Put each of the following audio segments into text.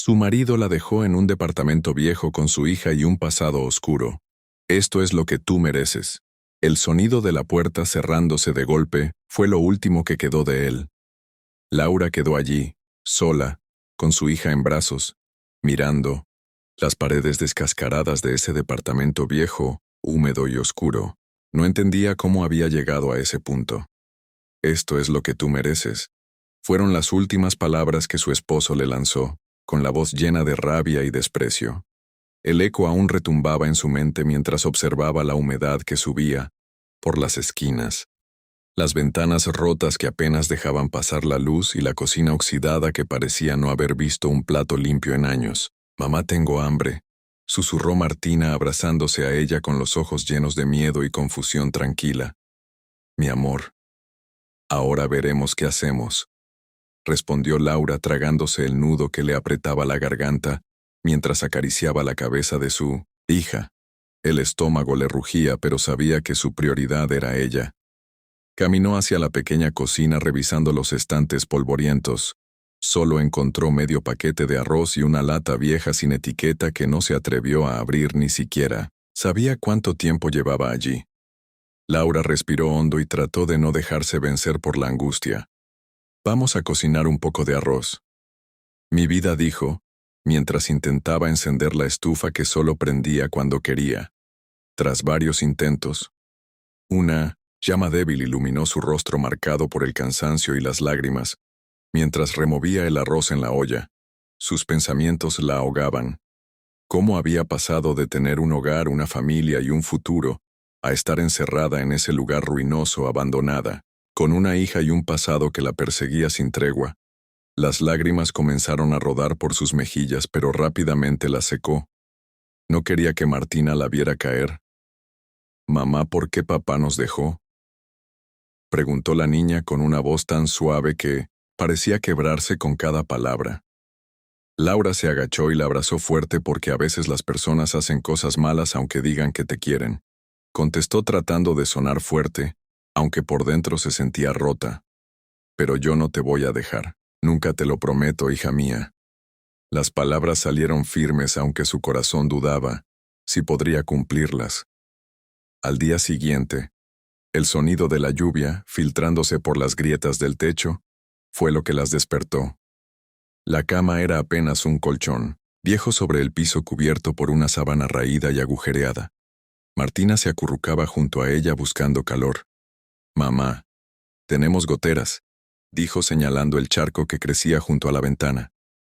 Su marido la dejó en un departamento viejo con su hija y un pasado oscuro. Esto es lo que tú mereces. El sonido de la puerta cerrándose de golpe fue lo último que quedó de él. Laura quedó allí, sola, con su hija en brazos, mirando las paredes descascaradas de ese departamento viejo, húmedo y oscuro. No entendía cómo había llegado a ese punto. Esto es lo que tú mereces. Fueron las últimas palabras que su esposo le lanzó, con la voz llena de rabia y desprecio. El eco aún retumbaba en su mente mientras observaba la humedad que subía por las esquinas, las ventanas rotas que apenas dejaban pasar la luz y la cocina oxidada que parecía no haber visto un plato limpio en años. «Mamá, tengo hambre», susurró Martina abrazándose a ella con los ojos llenos de miedo y confusión tranquila. «Mi amor, ahora veremos qué hacemos», respondió Laura tragándose el nudo que le apretaba la garganta mientras acariciaba la cabeza de su hija. El estómago le rugía, pero sabía que su prioridad era ella. Caminó hacia la pequeña cocina revisando los estantes polvorientos. Solo encontró medio paquete de arroz y una lata vieja sin etiqueta que no se atrevió a abrir ni siquiera. Sabía cuánto tiempo llevaba allí. Laura respiró hondo y trató de no dejarse vencer por la angustia. «Vamos a cocinar un poco de arroz». «Mi vida», dijo, mientras intentaba encender la estufa que solo prendía cuando quería. Tras varios intentos, una llama débil iluminó su rostro marcado por el cansancio y las lágrimas. Mientras removía el arroz en la olla, sus pensamientos la ahogaban. ¿Cómo había pasado de tener un hogar, una familia y un futuro, a estar encerrada en ese lugar ruinoso, abandonada, con una hija y un pasado que la perseguía sin tregua? Las lágrimas comenzaron a rodar por sus mejillas, pero rápidamente las secó. No quería que Martina la viera caer. «Mamá, ¿por qué papá nos dejó?», preguntó la niña con una voz tan suave que parecía quebrarse con cada palabra. Laura se agachó y la abrazó fuerte porque a veces las personas hacen cosas malas aunque digan que te quieren. Contestó tratando de sonar fuerte, aunque por dentro se sentía rota. «Pero yo no te voy a dejar. Nunca, te lo prometo, hija mía». Las palabras salieron firmes aunque su corazón dudaba si podría cumplirlas. Al día siguiente, el sonido de la lluvia, filtrándose por las grietas del techo, fue lo que las despertó. La cama era apenas un colchón, viejo sobre el piso cubierto por una sábana raída y agujereada. Martina se acurrucaba junto a ella buscando calor. «Mamá, tenemos goteras», dijo señalando el charco que crecía junto a la ventana.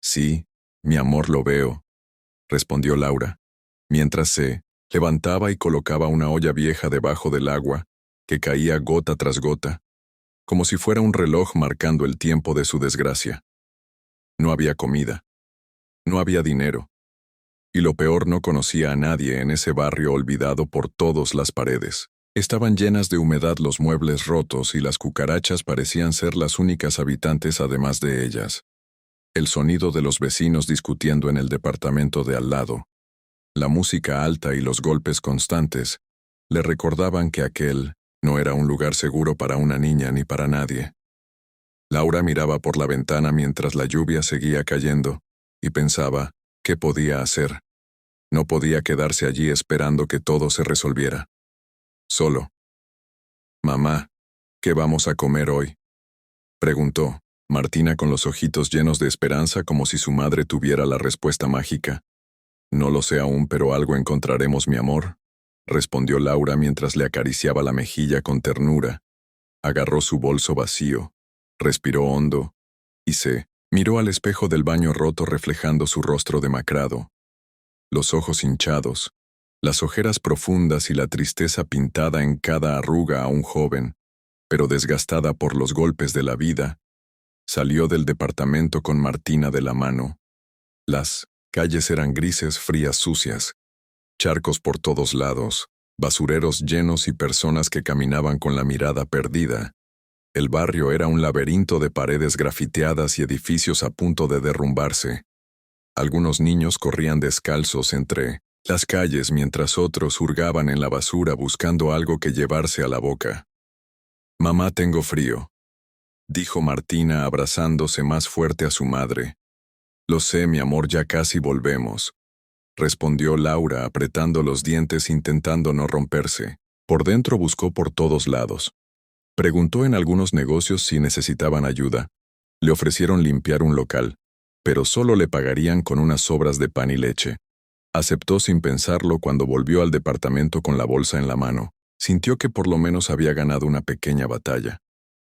«Sí, mi amor, lo veo», respondió Laura, mientras se levantaba y colocaba una olla vieja debajo del agua, que caía gota tras gota, como si fuera un reloj marcando el tiempo de su desgracia. No había comida. No había dinero. Y lo peor, no conocía a nadie en ese barrio olvidado por todas las paredes. Estaban llenas de humedad los muebles rotos y las cucarachas parecían ser las únicas habitantes además de ellas. El sonido de los vecinos discutiendo en el departamento de al lado, la música alta y los golpes constantes, le recordaban que aquel no era un lugar seguro para una niña ni para nadie. Laura miraba por la ventana mientras la lluvia seguía cayendo, y pensaba, ¿qué podía hacer? No podía quedarse allí esperando que todo se resolviera. Solo. «Mamá, ¿qué vamos a comer hoy?», preguntó Martina con los ojitos llenos de esperanza como si su madre tuviera la respuesta mágica. «No lo sé aún, pero algo encontraremos, mi amor», respondió Laura mientras le acariciaba la mejilla con ternura. Agarró su bolso vacío, respiró hondo, y se miró al espejo del baño roto reflejando su rostro demacrado. Los ojos hinchados, las ojeras profundas y la tristeza pintada en cada arruga aún joven, pero desgastada por los golpes de la vida, salió del departamento con Martina de la mano. Las calles eran grises, frías, sucias, charcos por todos lados, basureros llenos y personas que caminaban con la mirada perdida. El barrio era un laberinto de paredes grafiteadas y edificios a punto de derrumbarse. Algunos niños corrían descalzos entre las calles mientras otros hurgaban en la basura buscando algo que llevarse a la boca. «Mamá, tengo frío», dijo Martina abrazándose más fuerte a su madre. Lo sé, mi amor, ya casi volvemos, respondió Laura apretando los dientes intentando no romperse. Por dentro buscó por todos lados. Preguntó en algunos negocios si necesitaban ayuda. Le ofrecieron limpiar un local, pero solo le pagarían con unas sobras de pan y leche. Aceptó sin pensarlo cuando volvió al departamento con la bolsa en la mano. Sintió que por lo menos había ganado una pequeña batalla.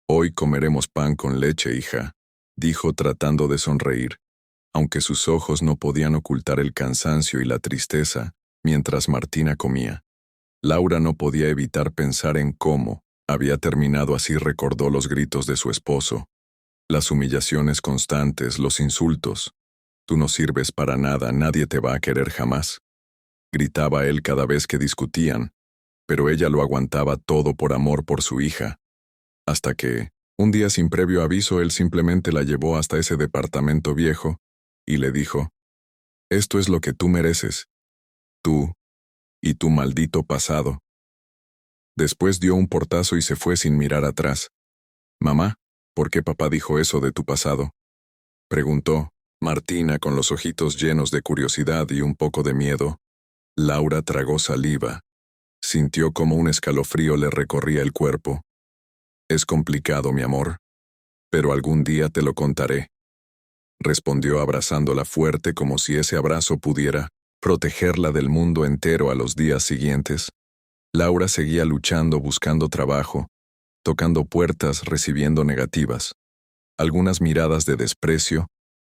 Hoy comeremos pan con leche, hija, dijo tratando de sonreír, aunque sus ojos no podían ocultar el cansancio y la tristeza mientras Martina comía. Laura no podía evitar pensar en cómo había terminado así. Recordó los gritos de su esposo, las humillaciones constantes, los insultos. «Tú no sirves para nada, nadie te va a querer jamás», gritaba él cada vez que discutían, pero ella lo aguantaba todo por amor por su hija. Hasta que, un día sin previo aviso, él simplemente la llevó hasta ese departamento viejo y le dijo: «Esto es lo que tú mereces. Tú y tu maldito pasado». Después dio un portazo y se fue sin mirar atrás. «Mamá, ¿por qué papá dijo eso de tu pasado?», preguntó Martina con los ojitos llenos de curiosidad y un poco de miedo. Laura tragó saliva. Sintió como un escalofrío le recorría el cuerpo. «Es complicado, mi amor, pero algún día te lo contaré», respondió abrazándola fuerte como si ese abrazo pudiera protegerla del mundo entero a los días siguientes. Laura seguía luchando, buscando trabajo, tocando puertas, recibiendo negativas. Algunas miradas de desprecio,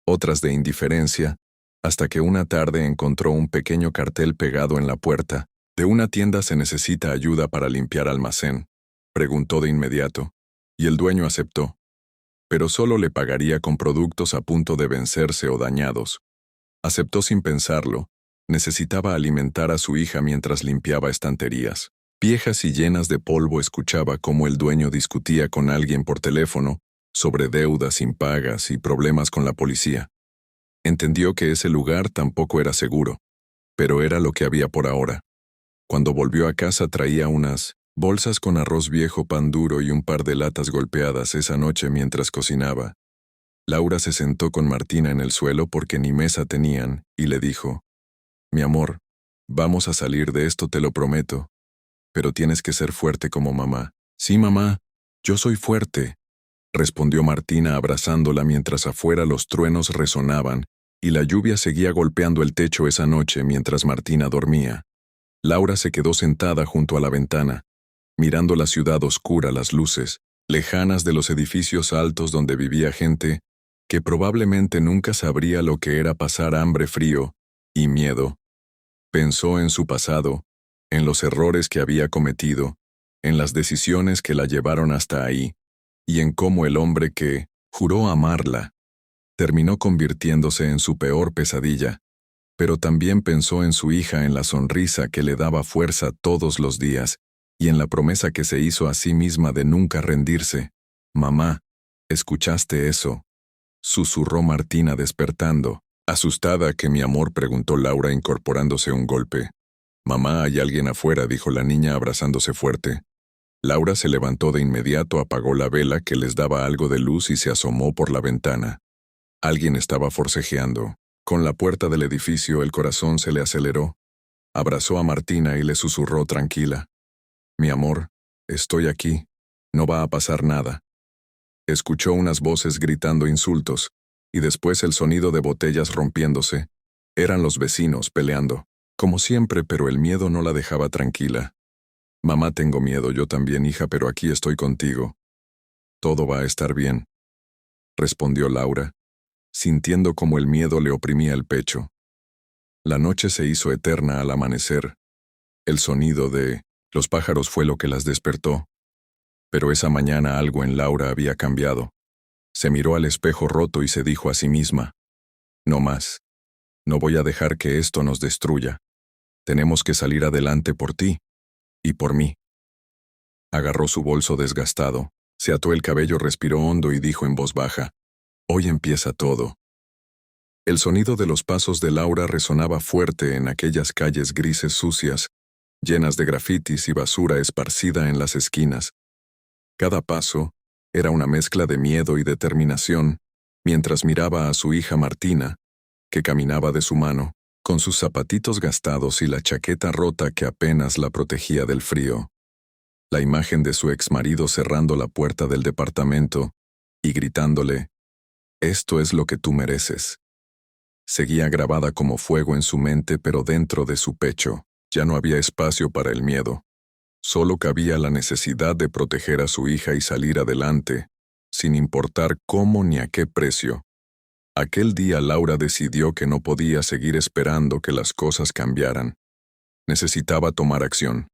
otras de indiferencia, hasta que una tarde encontró un pequeño cartel pegado en la puerta. «De una tienda se necesita ayuda para limpiar almacén», preguntó de inmediato, y el dueño aceptó. Pero solo le pagaría con productos a punto de vencerse o dañados. Aceptó sin pensarlo. Necesitaba alimentar a su hija mientras limpiaba estanterías. Viejas y llenas de polvo, escuchaba cómo el dueño discutía con alguien por teléfono sobre deudas impagas y problemas con la policía. Entendió que ese lugar tampoco era seguro, pero era lo que había por ahora. Cuando volvió a casa traía unas bolsas con arroz viejo, pan duro y un par de latas golpeadas esa noche mientras cocinaba. Laura se sentó con Martina en el suelo porque ni mesa tenían y le dijo: «Mi amor, vamos a salir de esto, te lo prometo. Pero tienes que ser fuerte como mamá». «Sí, mamá, yo soy fuerte», respondió Martina abrazándola mientras afuera los truenos resonaban y la lluvia seguía golpeando el techo esa noche mientras Martina dormía. Laura se quedó sentada junto a la ventana, mirando la ciudad oscura, las luces lejanas de los edificios altos donde vivía gente que probablemente nunca sabría lo que era pasar hambre, frío y miedo. Pensó en su pasado, en los errores que había cometido, en las decisiones que la llevaron hasta ahí, y en cómo el hombre que juró amarla terminó convirtiéndose en su peor pesadilla. Pero también pensó en su hija, en la sonrisa que le daba fuerza todos los días, y en la promesa que se hizo a sí misma de nunca rendirse. «Mamá, ¿escuchaste eso?», susurró Martina despertando. «Asustada, ¿que mi amor?», preguntó Laura incorporándose un golpe. «Mamá, hay alguien afuera», dijo la niña abrazándose fuerte. Laura se levantó de inmediato, apagó la vela que les daba algo de luz y se asomó por la ventana. Alguien estaba forcejeando. Con la puerta del edificio el corazón se le aceleró. Abrazó a Martina y le susurró tranquila: «Mi amor, estoy aquí. No va a pasar nada». Escuchó unas voces gritando insultos, y después el sonido de botellas rompiéndose. Eran los vecinos peleando, como siempre, pero el miedo no la dejaba tranquila. «Mamá, tengo miedo, yo también, hija, pero aquí estoy contigo. Todo va a estar bien», respondió Laura, sintiendo como el miedo le oprimía el pecho. La noche se hizo eterna al amanecer. El sonido de los pájaros fue lo que las despertó. Pero esa mañana algo en Laura había cambiado. Se miró al espejo roto y se dijo a sí misma: «No más. No voy a dejar que esto nos destruya. Tenemos que salir adelante por ti y por mí». Agarró su bolso desgastado, se ató el cabello, respiró hondo y dijo en voz baja: «Hoy empieza todo». El sonido de los pasos de Laura resonaba fuerte en aquellas calles grises sucias, llenas de grafitis y basura esparcida en las esquinas. Cada paso era una mezcla de miedo y determinación, mientras miraba a su hija Martina, que caminaba de su mano, con sus zapatitos gastados y la chaqueta rota que apenas la protegía del frío. La imagen de su exmarido cerrando la puerta del departamento y gritándole, «Esto es lo que tú mereces». Seguía grabada como fuego en su mente, pero dentro de su pecho ya no había espacio para el miedo. Solo cabía la necesidad de proteger a su hija y salir adelante, sin importar cómo ni a qué precio. Aquel día Laura decidió que no podía seguir esperando que las cosas cambiaran. Necesitaba tomar acción.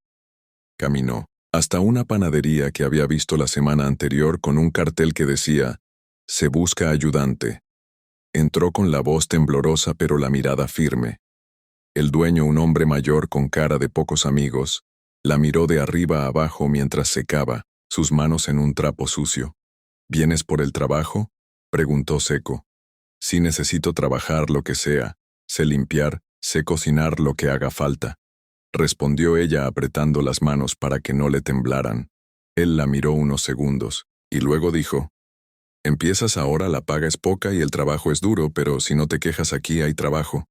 Caminó hasta una panadería que había visto la semana anterior con un cartel que decía, «Se busca ayudante». Entró con la voz temblorosa pero la mirada firme. El dueño, un hombre mayor con cara de pocos amigos, la miró de arriba a abajo mientras secaba, sus manos en un trapo sucio. «¿Vienes por el trabajo?», preguntó seco. «Sí, necesito trabajar lo que sea, sé limpiar, sé cocinar lo que haga falta», respondió ella apretando las manos para que no le temblaran. Él la miró unos segundos, y luego dijo, «Empiezas ahora, la paga es poca y el trabajo es duro, pero si no te quejas aquí hay trabajo».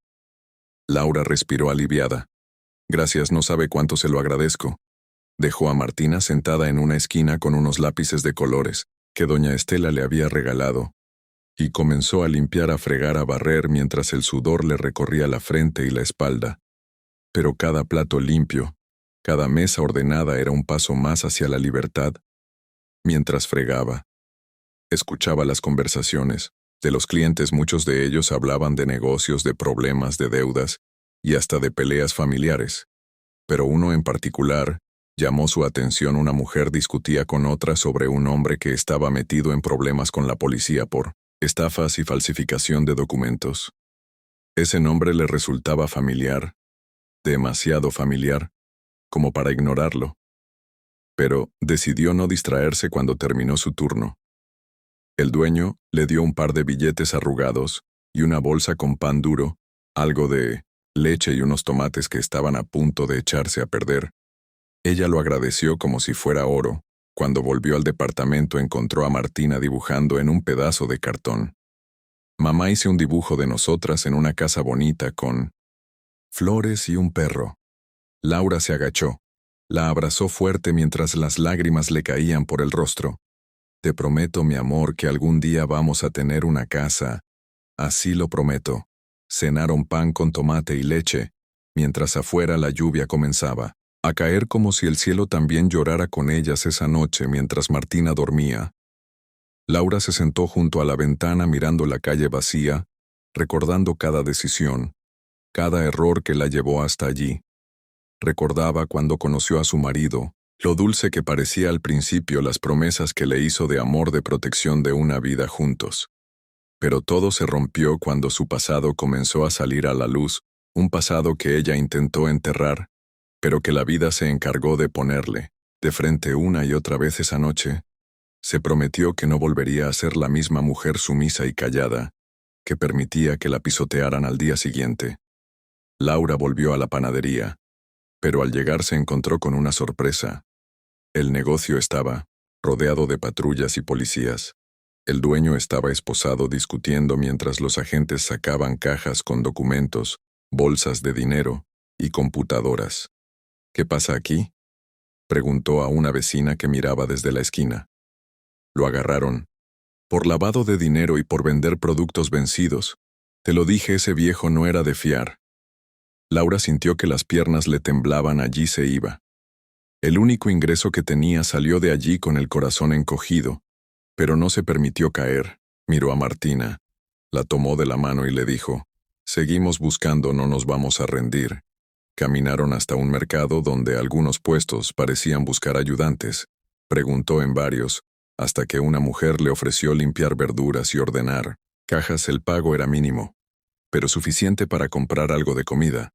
Laura respiró aliviada. «Gracias, no sabe cuánto se lo agradezco». Dejó a Martina sentada en una esquina con unos lápices de colores que doña Estela le había regalado, y comenzó a limpiar, a fregar, a barrer mientras el sudor le recorría la frente y la espalda. Pero cada plato limpio, cada mesa ordenada era un paso más hacia la libertad. Mientras fregaba, escuchaba las conversaciones de los clientes. Muchos de ellos hablaban de negocios, de problemas, de deudas y hasta de peleas familiares. Pero uno en particular llamó su atención. Una mujer discutía con otra sobre un hombre que estaba metido en problemas con la policía por estafas y falsificación de documentos. Ese nombre le resultaba familiar, demasiado familiar, como para ignorarlo. Pero decidió no distraerse cuando terminó su turno. El dueño le dio un par de billetes arrugados y una bolsa con pan duro, algo de leche y unos tomates que estaban a punto de echarse a perder. Ella lo agradeció como si fuera oro. Cuando volvió al departamento encontró a Martina dibujando en un pedazo de cartón. «Mamá, hice un dibujo de nosotras en una casa bonita con flores y un perro». Laura se agachó. La abrazó fuerte mientras las lágrimas le caían por el rostro. «Te prometo, mi amor, que algún día vamos a tener una casa. Así lo prometo». Cenaron pan con tomate y leche, mientras afuera la lluvia comenzaba a caer como si el cielo también llorara con ellas esa noche mientras Martina dormía. Laura se sentó junto a la ventana mirando la calle vacía, recordando cada decisión, cada error que la llevó hasta allí. Recordaba cuando conoció a su marido, lo dulce que parecía al principio, las promesas que le hizo de amor, de protección, de una vida juntos. Pero todo se rompió cuando su pasado comenzó a salir a la luz, un pasado que ella intentó enterrar, pero que la vida se encargó de ponerle de frente una y otra vez esa noche. Se prometió que no volvería a ser la misma mujer sumisa y callada, que permitía que la pisotearan al día siguiente. Laura volvió a la panadería, pero al llegar se encontró con una sorpresa. El negocio estaba rodeado de patrullas y policías. El dueño estaba esposado discutiendo mientras los agentes sacaban cajas con documentos, bolsas de dinero y computadoras. «¿Qué pasa aquí?», preguntó a una vecina que miraba desde la esquina. «Lo agarraron por lavado de dinero y por vender productos vencidos. Te lo dije, ese viejo no era de fiar». Laura sintió que las piernas le temblaban. Allí se iba. El único ingreso que tenía. Salió de allí con el corazón encogido, pero no se permitió caer. Miró a Martina, la tomó de la mano y le dijo, «Seguimos buscando, no nos vamos a rendir». Caminaron hasta un mercado donde algunos puestos parecían buscar ayudantes. Preguntó en varios, hasta que una mujer le ofreció limpiar verduras y ordenar cajas. El pago era mínimo, pero suficiente para comprar algo de comida.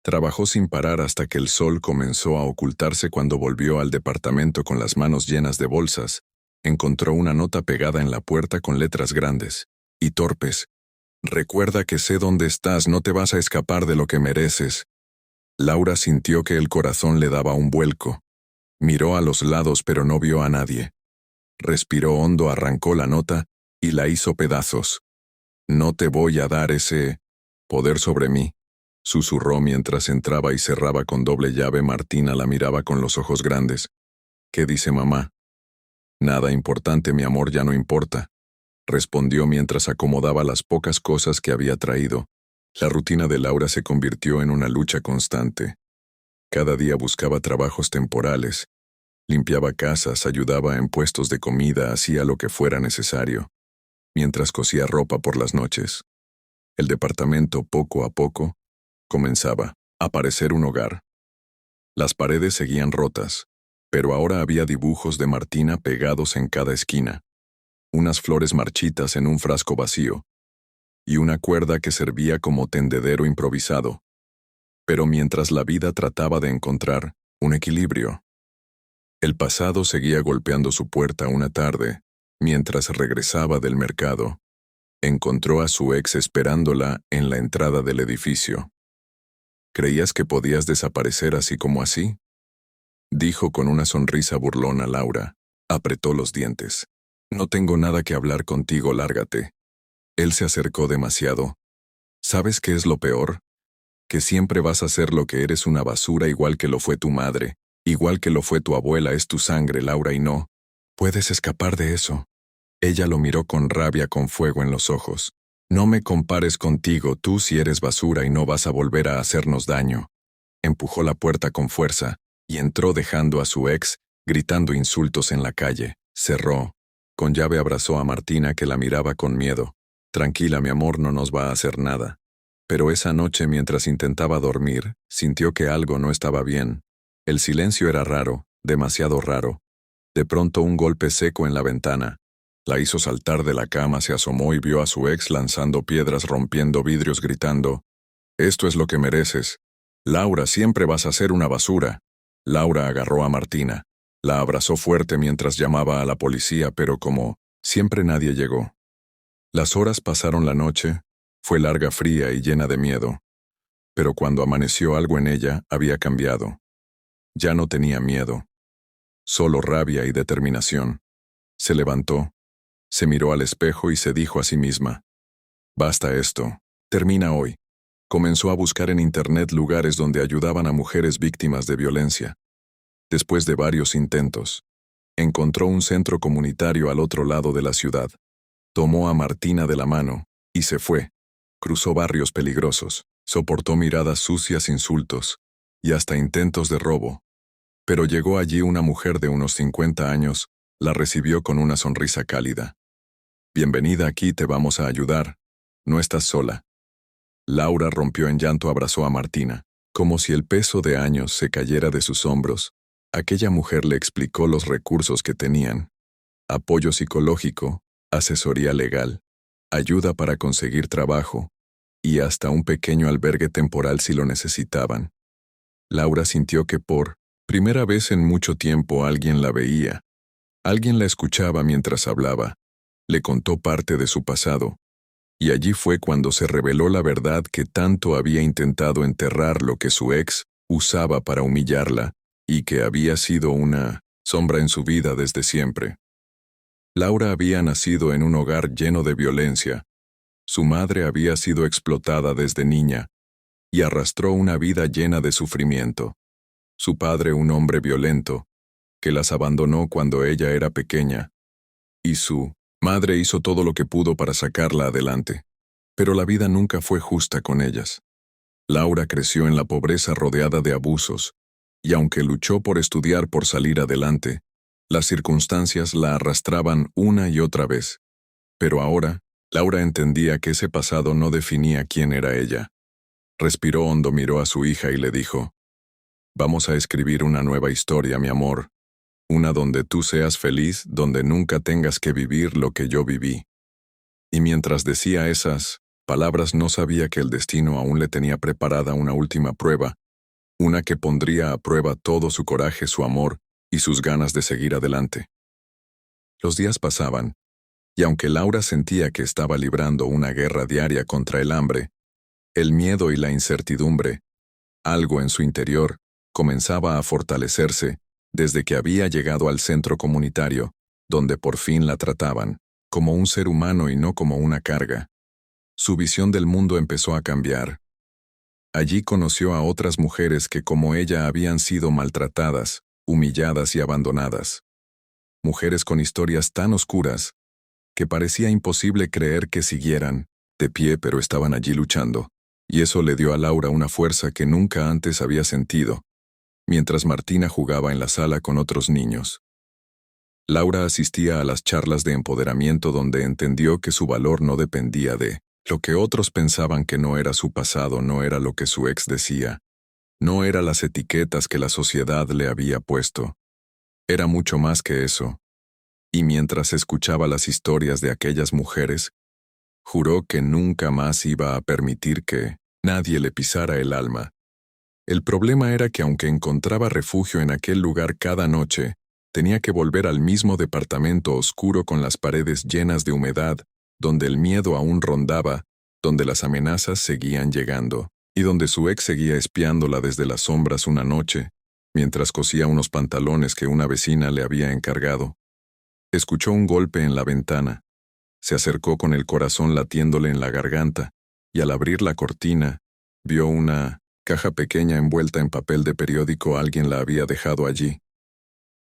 Trabajó sin parar hasta que el sol comenzó a ocultarse. Cuando volvió al departamento con las manos llenas de bolsas, encontró una nota pegada en la puerta con letras grandes y torpes. «Recuerda que sé dónde estás, no te vas a escapar de lo que mereces». Laura sintió que el corazón le daba un vuelco. Miró a los lados pero no vio a nadie. Respiró hondo, arrancó la nota y la hizo pedazos. «No te voy a dar ese Poder sobre mí, susurró mientras entraba y cerraba con doble llave. Martina la miraba con los ojos grandes. ¿Qué dice mamá? Nada importante, mi amor, ya no importa, respondió mientras acomodaba las pocas cosas que había traído. La rutina de Laura se convirtió en una lucha constante. Cada día buscaba trabajos temporales, limpiaba casas, ayudaba en puestos de comida, hacía lo que fuera necesario, mientras cosía ropa por las noches. El departamento, poco a poco, comenzaba a parecer un hogar. Las paredes seguían rotas, pero ahora había dibujos de Martina pegados en cada esquina, unas flores marchitas en un frasco vacío, y una cuerda que servía como tendedero improvisado. Pero mientras la vida trataba de encontrar un equilibrio, el pasado seguía golpeando su puerta una tarde. Mientras regresaba del mercado, encontró a su ex esperándola en la entrada del edificio. ¿Creías que podías desaparecer así como así?, dijo con una sonrisa burlona Laura. Apretó los dientes. No tengo nada que hablar contigo, lárgate. Él se acercó demasiado. ¿Sabes qué es lo peor? Que siempre vas a ser lo que eres, una basura, igual que lo fue tu madre, igual que lo fue tu abuela. Es tu sangre, Laura, y no puedes escapar de eso. Ella lo miró con rabia, con fuego en los ojos. No me compares contigo, tú sí eres basura y no vas a volver a hacernos daño. Empujó la puerta con fuerza y entró dejando a su ex gritando insultos en la calle. Cerró. Con llave abrazó a Martina, que la miraba con miedo. Tranquila, mi amor, no nos va a hacer nada. Pero esa noche, mientras intentaba dormir, sintió que algo no estaba bien. El silencio era raro, demasiado raro. De pronto un golpe seco en la ventana. La hizo saltar de la cama, se asomó y vio a su ex lanzando piedras, rompiendo vidrios, gritando: «Esto es lo que mereces. Laura, siempre vas a ser una basura». Laura agarró a Martina. La abrazó fuerte mientras llamaba a la policía, pero como siempre nadie llegó. Las horas pasaron, la noche fue larga, fría y llena de miedo. Pero cuando amaneció, algo en ella había cambiado. Ya no tenía miedo, solo rabia y determinación. Se levantó, se miró al espejo y se dijo a sí misma: «Basta esto, termina hoy». Comenzó a buscar en internet lugares donde ayudaban a mujeres víctimas de violencia. Después de varios intentos, encontró un centro comunitario al otro lado de la ciudad. Tomó a Martina de la mano y se fue. Cruzó barrios peligrosos, soportó miradas sucias, insultos y hasta intentos de robo. Pero llegó allí una mujer de unos 50 años, la recibió con una sonrisa cálida. «Bienvenida, aquí te vamos a ayudar. No estás sola». Laura rompió en llanto, abrazó a Martina. Como si el peso de años se cayera de sus hombros, aquella mujer le explicó los recursos que tenían: apoyo psicológico, asesoría legal, ayuda para conseguir trabajo, y hasta un pequeño albergue temporal si lo necesitaban. Laura sintió que por primera vez en mucho tiempo alguien la veía, alguien la escuchaba mientras hablaba. Le contó parte de su pasado, y allí fue cuando se reveló la verdad: que tanto había intentado enterrar lo que su ex usaba para humillarla, y que había sido una sombra en su vida desde siempre. Laura había nacido en un hogar lleno de violencia. Su madre había sido explotada desde niña, y arrastró una vida llena de sufrimiento. Su padre, un hombre violento, que las abandonó cuando ella era pequeña, y su madre hizo todo lo que pudo para sacarla adelante. Pero la vida nunca fue justa con ellas. Laura creció en la pobreza, rodeada de abusos, y aunque luchó por estudiar, por salir adelante, las circunstancias la arrastraban una y otra vez. Pero ahora, Laura entendía que ese pasado no definía quién era ella. Respiró hondo, miró a su hija y le dijo: «Vamos a escribir una nueva historia, mi amor. Una donde tú seas feliz, donde nunca tengas que vivir lo que yo viví». Y mientras decía esas palabras, no sabía que el destino aún le tenía preparada una última prueba, una que pondría a prueba todo su coraje, su amor y sus ganas de seguir adelante. Los días pasaban, y aunque Laura sentía que estaba librando una guerra diaria contra el hambre, el miedo y la incertidumbre, algo en su interior comenzaba a fortalecerse desde que había llegado al centro comunitario, donde por fin la trataban como un ser humano y no como una carga. Su visión del mundo empezó a cambiar. Allí conoció a otras mujeres que como ella habían sido maltratadas, humilladas y abandonadas. Mujeres con historias tan oscuras que parecía imposible creer que siguieran de pie, pero estaban allí luchando, y eso le dio a Laura una fuerza que nunca antes había sentido, mientras Martina jugaba en la sala con otros niños. Laura asistía a las charlas de empoderamiento donde entendió que su valor no dependía de lo que otros pensaban, que no era su pasado, no era lo que su ex decía, no era las etiquetas que la sociedad le había puesto. Era mucho más que eso. Y mientras escuchaba las historias de aquellas mujeres, juró que nunca más iba a permitir que nadie le pisara el alma. El problema era que aunque encontraba refugio en aquel lugar cada noche, tenía que volver al mismo departamento oscuro con las paredes llenas de humedad, donde el miedo aún rondaba, donde las amenazas seguían llegando, y donde su ex seguía espiándola desde las sombras una noche, mientras cosía unos pantalones que una vecina le había encargado. Escuchó un golpe en la ventana. Se acercó con el corazón latiéndole en la garganta, y al abrir la cortina, vio una caja pequeña envuelta en papel de periódico. Alguien la había dejado allí.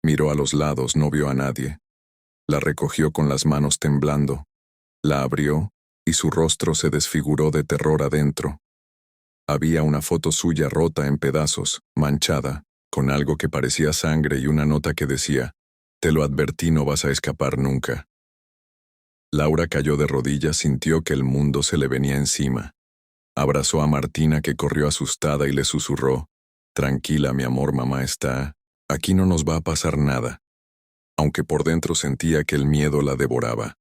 Miró a los lados, no vio a nadie. La recogió con las manos temblando. La abrió, y su rostro se desfiguró de terror adentro. Había una foto suya rota en pedazos, manchada, con algo que parecía sangre y una nota que decía: «Te lo advertí, no vas a escapar nunca». Laura cayó de rodillas, sintió que el mundo se le venía encima. Abrazó a Martina, que corrió asustada, y le susurró: «Tranquila, mi amor, mamá está. Aquí no nos va a pasar nada», aunque por dentro sentía que el miedo la devoraba.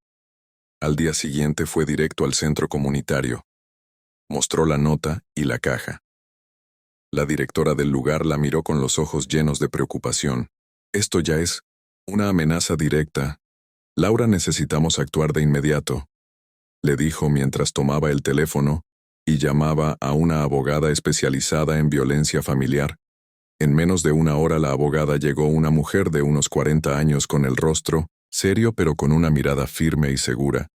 Al día siguiente fue directo al centro comunitario. Mostró la nota y la caja. La directora del lugar la miró con los ojos llenos de preocupación. «Esto ya es una amenaza directa. Laura, necesitamos actuar de inmediato», le dijo mientras tomaba el teléfono y llamaba a una abogada especializada en violencia familiar. En menos de una hora la abogada llegó, una mujer de unos 40 años con el rostro serio pero con una mirada firme y segura.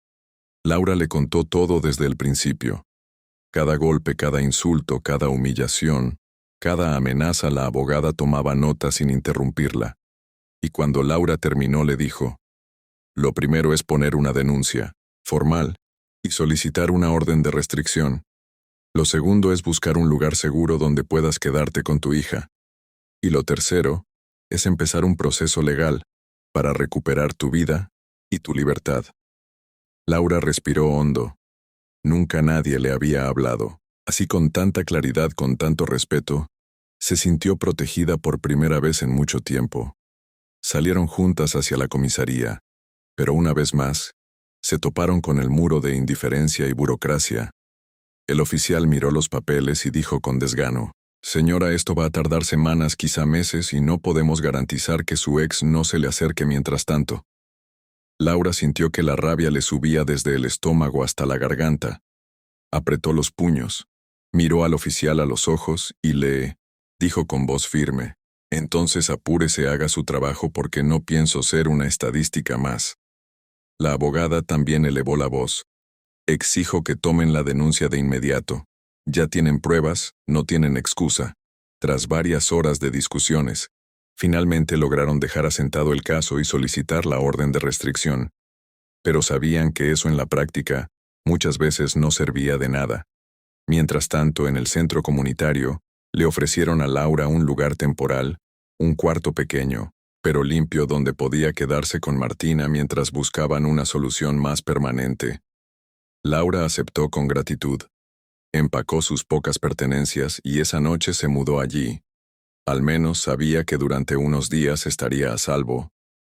Laura le contó todo desde el principio. Cada golpe, cada insulto, cada humillación, cada amenaza. La abogada tomaba nota sin interrumpirla. Y cuando Laura terminó le dijo: «Lo primero es poner una denuncia formal y solicitar una orden de restricción. Lo segundo es buscar un lugar seguro donde puedas quedarte con tu hija. Y lo tercero es empezar un proceso legal para recuperar tu vida y tu libertad». Laura respiró hondo. Nunca nadie le había hablado así, con tanta claridad, con tanto respeto. Se sintió protegida por primera vez en mucho tiempo. Salieron juntas hacia la comisaría, pero una vez más, se toparon con el muro de indiferencia y burocracia. El oficial miró los papeles y dijo con desgano: «Señora, esto va a tardar semanas, quizá meses, y no podemos garantizar que su ex no se le acerque mientras tanto». Laura sintió que la rabia le subía desde el estómago hasta la garganta. Apretó los puños, miró al oficial a los ojos y le dijo con voz firme: «Entonces apúrese, haga su trabajo, porque no pienso ser una estadística más». La abogada también elevó la voz: «Exijo que tomen la denuncia de inmediato. Ya tienen pruebas, no tienen excusa». Tras varias horas de discusiones, finalmente lograron dejar asentado el caso y solicitar la orden de restricción. Pero sabían que eso en la práctica muchas veces no servía de nada. Mientras tanto, en el centro comunitario, le ofrecieron a Laura un lugar temporal, un cuarto pequeño, pero limpio, donde podía quedarse con Martina mientras buscaban una solución más permanente. Laura aceptó con gratitud. Empacó sus pocas pertenencias y esa noche se mudó allí. Al menos sabía que durante unos días estaría a salvo.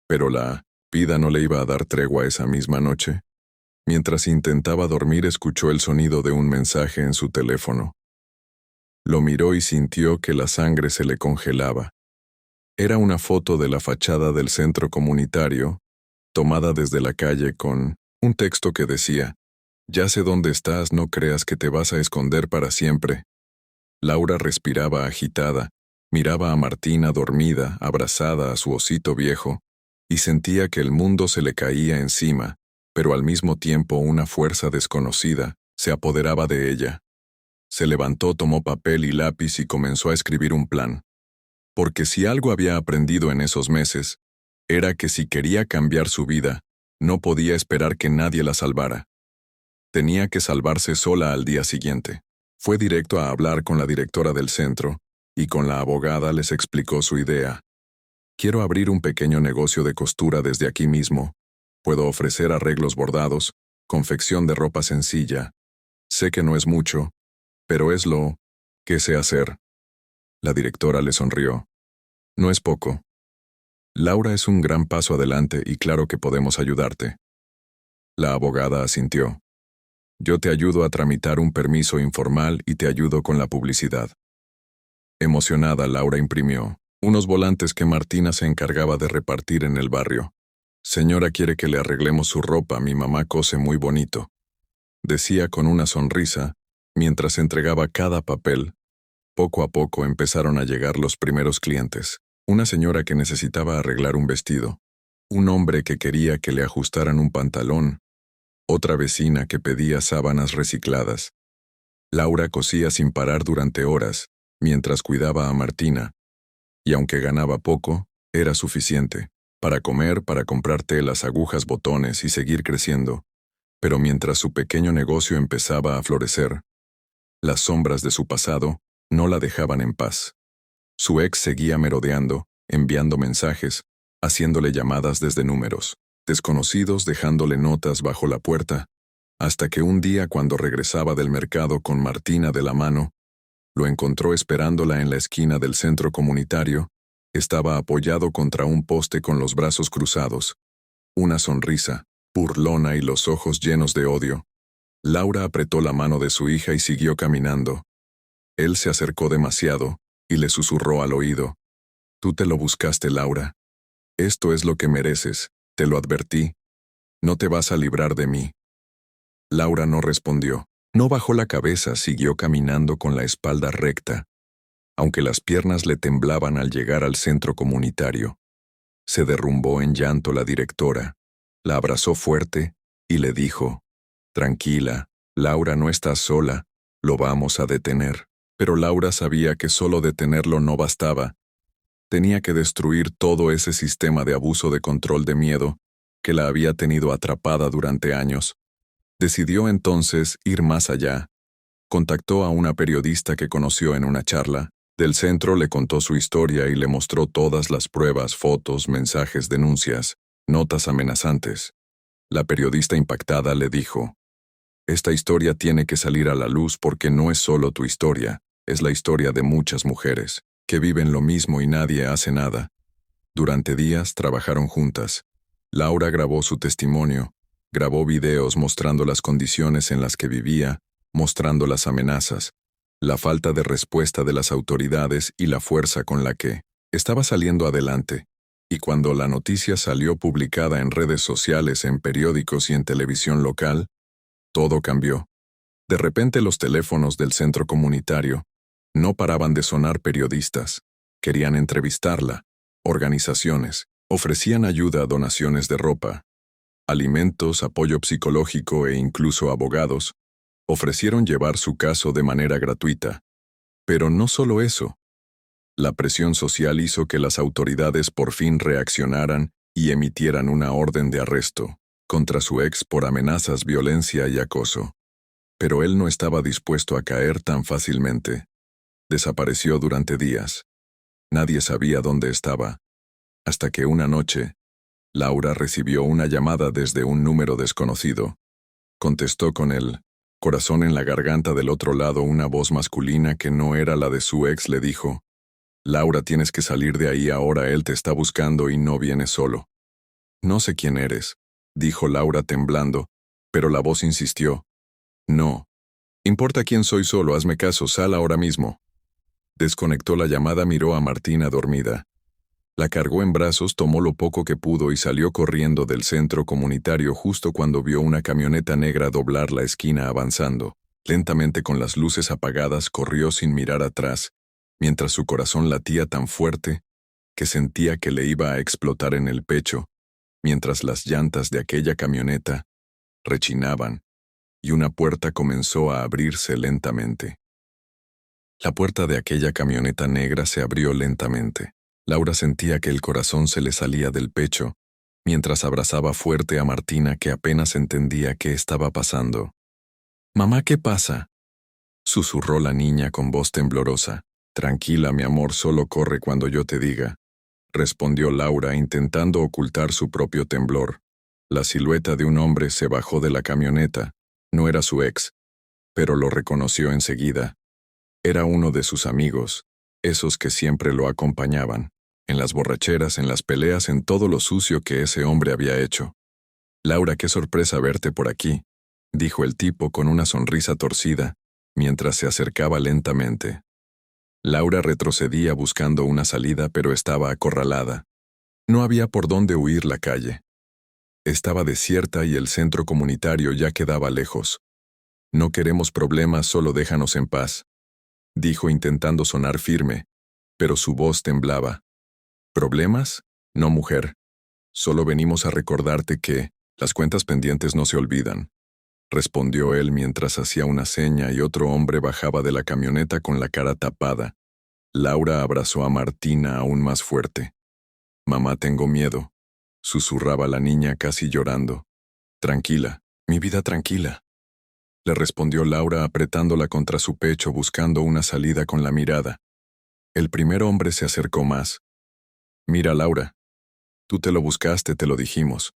Pero la vida no le iba a dar tregua esa misma noche. Mientras intentaba dormir, escuchó el sonido de un mensaje en su teléfono. Lo miró y sintió que la sangre se le congelaba. Era una foto de la fachada del centro comunitario, tomada desde la calle, con un texto que decía: «Ya sé dónde estás, no creas que te vas a esconder para siempre». Laura respiraba agitada, miraba a Martina dormida, abrazada a su osito viejo, y sentía que el mundo se le caía encima, pero al mismo tiempo una fuerza desconocida Se apoderaba de ella. Se levantó, tomó papel y lápiz y comenzó a escribir un plan. Porque si algo había aprendido en esos meses, era que si quería cambiar su vida, no podía esperar que nadie la salvara. Tenía que salvarse sola al día siguiente. Fue directo a hablar con la directora del centro, y con la abogada les explicó su idea. Quiero abrir un pequeño negocio de costura desde aquí mismo. Puedo ofrecer arreglos bordados, confección de ropa sencilla. Sé que no es mucho, pero es lo que sé hacer. La directora le sonrió. No es poco. Laura, es un gran paso adelante y claro que podemos ayudarte. La abogada asintió. Yo te ayudo a tramitar un permiso informal y te ayudo con la publicidad. Emocionada, Laura imprimió unos volantes que Martina se encargaba de repartir en el barrio. Señora, quiere que le arreglemos su ropa, mi mamá cose muy bonito. Decía con una sonrisa, mientras entregaba cada papel. Poco a poco empezaron a llegar los primeros clientes. Una señora que necesitaba arreglar un vestido. Un hombre que quería que le ajustaran un pantalón. Otra vecina que pedía sábanas recicladas. Laura cosía sin parar durante horas, mientras cuidaba a Martina. Y aunque ganaba poco, era suficiente. Para comer, para comprar telas, agujas, botones y seguir creciendo. Pero mientras su pequeño negocio empezaba a florecer, las sombras de su pasado no la dejaban en paz. Su ex seguía merodeando, enviando mensajes, haciéndole llamadas desde números desconocidos, dejándole notas bajo la puerta, hasta que un día, cuando regresaba del mercado con Martina de la mano, lo encontró esperándola en la esquina del centro comunitario. Estaba apoyado contra un poste con los brazos cruzados, una sonrisa burlona y los ojos llenos de odio. Laura apretó la mano de su hija y siguió caminando. Él se acercó demasiado y le susurró al oído. Tú te lo buscaste, Laura. Esto es lo que mereces, te lo advertí. No te vas a librar de mí. Laura no respondió. No bajó la cabeza, siguió caminando con la espalda recta, aunque las piernas le temblaban al llegar al centro comunitario. Se derrumbó en llanto la directora. La abrazó fuerte y le dijo, tranquila, Laura, no estás sola, lo vamos a detener. Pero Laura sabía que solo detenerlo no bastaba. Tenía que destruir todo ese sistema de abuso de control de miedo que la había tenido atrapada durante años. Decidió entonces ir más allá. Contactó a una periodista que conoció en una charla del centro, le contó su historia y le mostró todas las pruebas, fotos, mensajes, denuncias, notas amenazantes. La periodista, impactada, le dijo, esta historia tiene que salir a la luz porque no es solo tu historia, es la historia de muchas mujeres que viven lo mismo y nadie hace nada. Durante días trabajaron juntas. Laura grabó su testimonio, grabó videos mostrando las condiciones en las que vivía, mostrando las amenazas, la falta de respuesta de las autoridades y la fuerza con la que estaba saliendo adelante. Y cuando la noticia salió publicada en redes sociales, en periódicos y en televisión local, todo cambió. De repente los teléfonos del centro comunitario no paraban de sonar. Periodistas querían entrevistarla, organizaciones ofrecían ayuda, donaciones de ropa, alimentos, apoyo psicológico e incluso abogados ofrecieron llevar su caso de manera gratuita. Pero no solo eso. La presión social hizo que las autoridades por fin reaccionaran y emitieran una orden de arresto contra su ex por amenazas, violencia y acoso. Pero él no estaba dispuesto a caer tan fácilmente. Desapareció durante días. Nadie sabía dónde estaba. Hasta que una noche, Laura recibió una llamada desde un número desconocido. Contestó con el corazón en la garganta. Del otro lado, una voz masculina que no era la de su ex le dijo, Laura, tienes que salir de ahí ahora, él te está buscando y no vienes solo. No sé quién eres, dijo Laura temblando, pero la voz insistió. No. Importa quién soy, solo hazme caso, sal ahora mismo. Desconectó la llamada, miró a Martina dormida. La cargó en brazos, tomó lo poco que pudo y salió corriendo del centro comunitario justo cuando vio una camioneta negra doblar la esquina avanzando. Lentamente, con las luces apagadas, corrió sin mirar atrás, mientras su corazón latía tan fuerte que sentía que le iba a explotar en el pecho, mientras las llantas de aquella camioneta rechinaban y una puerta comenzó a abrirse lentamente. La puerta de aquella camioneta negra se abrió lentamente. Laura sentía que el corazón se le salía del pecho, mientras abrazaba fuerte a Martina, que apenas entendía qué estaba pasando. «Mamá, ¿qué pasa?», susurró la niña con voz temblorosa. «Tranquila, mi amor, solo corre cuando yo te diga», respondió Laura, intentando ocultar su propio temblor. La silueta de un hombre se bajó de la camioneta. No era su ex, pero lo reconoció enseguida. Era uno de sus amigos, esos que siempre lo acompañaban, en las borracheras, en las peleas, en todo lo sucio que ese hombre había hecho. «Laura, qué sorpresa verte por aquí», dijo el tipo con una sonrisa torcida, mientras se acercaba lentamente. Laura retrocedía buscando una salida, pero estaba acorralada. No había por dónde huir. La calle estaba desierta y el centro comunitario ya quedaba lejos. «No queremos problemas, solo déjanos en paz», dijo intentando sonar firme, pero su voz temblaba. «¿Problemas? No, mujer. Solo venimos a recordarte que las cuentas pendientes no se olvidan», respondió él mientras hacía una seña y otro hombre bajaba de la camioneta con la cara tapada. Laura abrazó a Martina aún más fuerte. «Mamá, tengo miedo», susurraba la niña casi llorando. «Tranquila, mi vida, tranquila», le respondió Laura apretándola contra su pecho buscando una salida con la mirada. El primer hombre se acercó más. «Mira, Laura, tú te lo buscaste, te lo dijimos.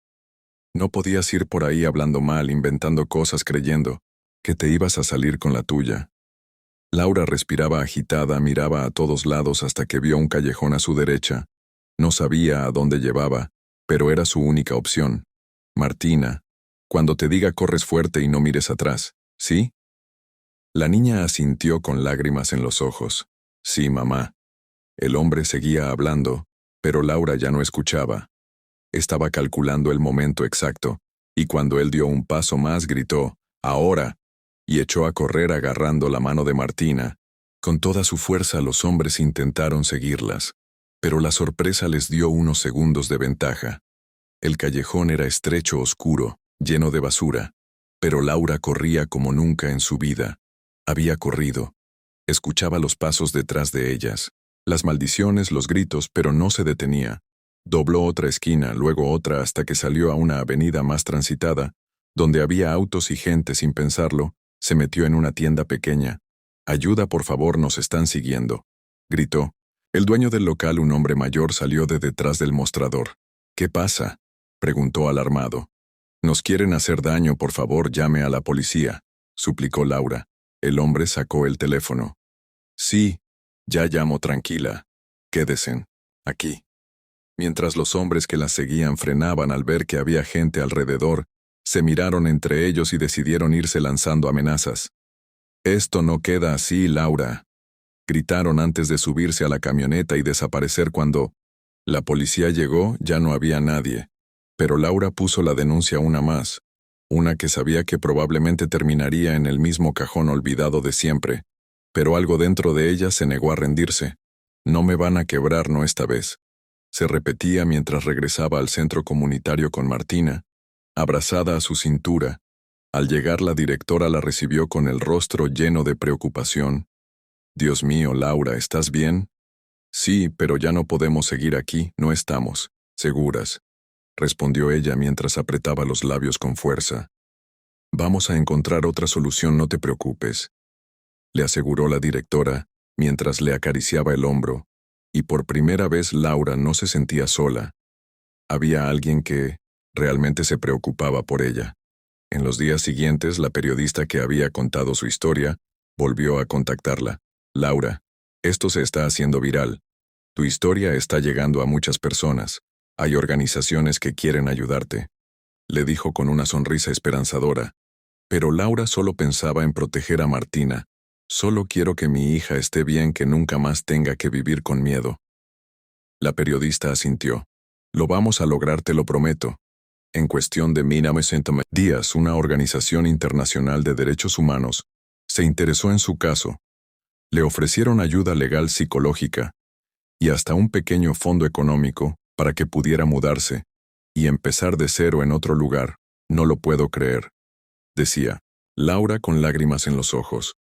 No podías ir por ahí hablando mal, inventando cosas, creyendo que te ibas a salir con la tuya». Laura respiraba agitada, miraba a todos lados hasta que vio un callejón a su derecha. No sabía a dónde llevaba, pero era su única opción. «Martina, cuando te diga corres fuerte y no mires atrás, ¿sí?». La niña asintió con lágrimas en los ojos. «Sí, mamá». El hombre seguía hablando, pero Laura ya no escuchaba. Estaba calculando el momento exacto, y cuando él dio un paso más gritó, «¡Ahora!», y echó a correr agarrando la mano de Martina. Con toda su fuerza los hombres intentaron seguirlas, pero la sorpresa les dio unos segundos de ventaja. El callejón era estrecho, oscuro, lleno de basura, pero Laura corría como nunca en su vida. Había corrido. Escuchaba los pasos detrás de ellas, las maldiciones, los gritos, pero no se detenía. Dobló otra esquina, luego otra hasta que salió a una avenida más transitada, donde había autos y gente. Sin pensarlo, se metió en una tienda pequeña. «Ayuda, por favor, nos están siguiendo», gritó. El dueño del local, un hombre mayor, salió de detrás del mostrador. «¿Qué pasa?», preguntó alarmado. «Nos quieren hacer daño, por favor, llame a la policía», suplicó Laura. El hombre sacó el teléfono. «Sí, ya llamo, tranquila. Quédese aquí». Mientras los hombres que las seguían frenaban al ver que había gente alrededor, se miraron entre ellos y decidieron irse lanzando amenazas. «Esto no queda así, Laura», gritaron antes de subirse a la camioneta y desaparecer. Cuando la policía llegó, ya no había nadie. Pero Laura puso la denuncia, una más, una que sabía que probablemente terminaría en el mismo cajón olvidado de siempre, pero algo dentro de ella se negó a rendirse. «No me van a quebrar, no esta vez», se repetía mientras regresaba al centro comunitario con Martina, abrazada a su cintura. Al llegar, la directora la recibió con el rostro lleno de preocupación. «Dios mío, Laura, ¿estás bien?». «Sí, pero ya no podemos seguir aquí, no estamos seguras», respondió ella mientras apretaba los labios con fuerza. «Vamos a encontrar otra solución, no te preocupes», le aseguró la directora, mientras le acariciaba el hombro, y por primera vez Laura no se sentía sola. Había alguien que realmente se preocupaba por ella. En los días siguientes, la periodista que había contado su historia volvió a contactarla. «Laura, esto se está haciendo viral. Tu historia está llegando a muchas personas. Hay organizaciones que quieren ayudarte», le dijo con una sonrisa esperanzadora. Pero Laura solo pensaba en proteger a Martina. «Solo quiero que mi hija esté bien, que nunca más tenga que vivir con miedo». La periodista asintió. «Lo vamos a lograr, te lo prometo». En cuestión de 1900 días, una organización internacional de derechos humanos se interesó en su caso. Le ofrecieron ayuda legal, psicológica y hasta un pequeño fondo económico para que pudiera mudarse y empezar de cero en otro lugar. «No lo puedo creer», decía. Laura con lágrimas en los ojos.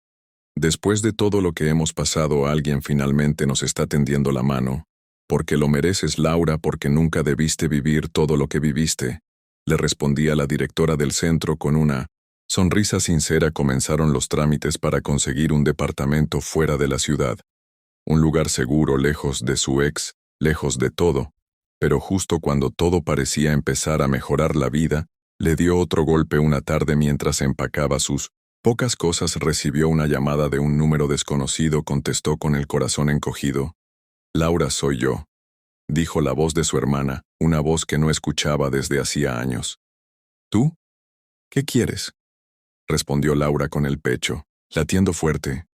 Después de todo lo que hemos pasado, alguien finalmente nos está tendiendo la mano. Porque lo mereces, Laura, porque nunca debiste vivir todo lo que viviste, le respondía la directora del centro con una sonrisa sincera. Comenzaron los trámites para conseguir un departamento fuera de la ciudad. Un lugar seguro, lejos de su ex, lejos de todo. Pero justo cuando todo parecía empezar a mejorar la vida, le dio otro golpe una tarde mientras empacaba sus pocas cosas. Recibió una llamada de un número desconocido. Contestó con el corazón encogido. Laura, soy yo, dijo la voz de su hermana, una voz que no escuchaba desde hacía años. ¿Tú? ¿Qué quieres? Respondió Laura con el pecho, latiendo fuerte.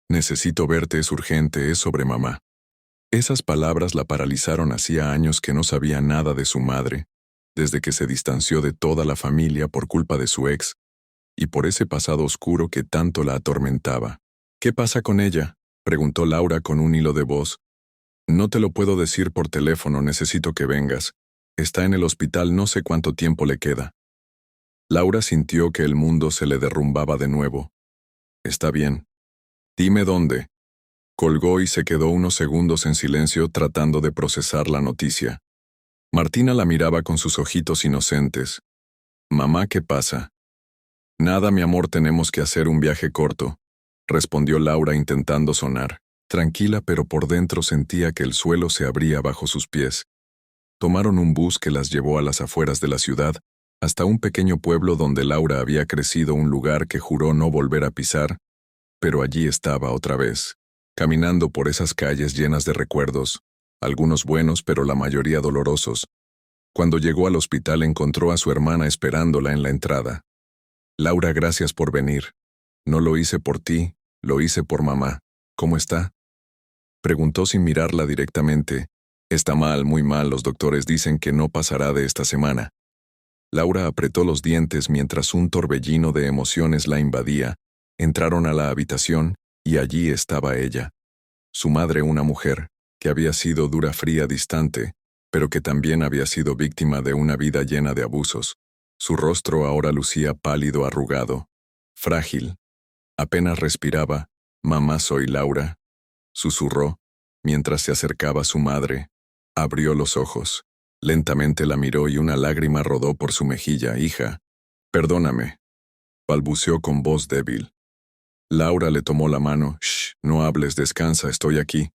Necesito verte, es urgente, es sobre mamá. Esas palabras la paralizaron. Hacía años que no sabía nada de su madre, desde que se distanció de toda la familia por culpa de su ex, y por ese pasado oscuro que tanto la atormentaba. ¿Qué pasa con ella?, preguntó Laura con un hilo de voz. No te lo puedo decir por teléfono, necesito que vengas. Está en el hospital, no sé cuánto tiempo le queda. Laura sintió que el mundo se le derrumbaba de nuevo. Está bien. Dime dónde. Colgó y se quedó unos segundos en silencio tratando de procesar la noticia. Martina la miraba con sus ojitos inocentes. Mamá, ¿qué pasa? Nada, mi amor, tenemos que hacer un viaje corto, respondió Laura intentando sonar tranquila, pero por dentro sentía que el suelo se abría bajo sus pies. Tomaron un bus que las llevó a las afueras de la ciudad, hasta un pequeño pueblo donde Laura había crecido, un lugar que juró no volver a pisar, pero allí estaba otra vez, caminando por esas calles llenas de recuerdos, algunos buenos pero la mayoría dolorosos. Cuando llegó al hospital encontró a su hermana esperándola en la entrada. Laura, gracias por venir. No lo hice por ti, lo hice por mamá. ¿Cómo está?, preguntó sin mirarla directamente. Está mal, muy mal, los doctores dicen que no pasará de esta semana. Laura apretó los dientes mientras un torbellino de emociones la invadía. Entraron a la habitación, y allí estaba ella. Su madre, una mujer, que había sido dura, fría, distante, pero que también había sido víctima de una vida llena de abusos. Su rostro ahora lucía pálido, arrugado, frágil. Apenas respiraba. Mamá, soy Laura, susurró, mientras se acercaba a su madre. Abrió los ojos. Lentamente la miró y una lágrima rodó por su mejilla. Hija, perdóname, balbuceó con voz débil. Laura le tomó la mano. Shh, no hables, descansa, estoy aquí.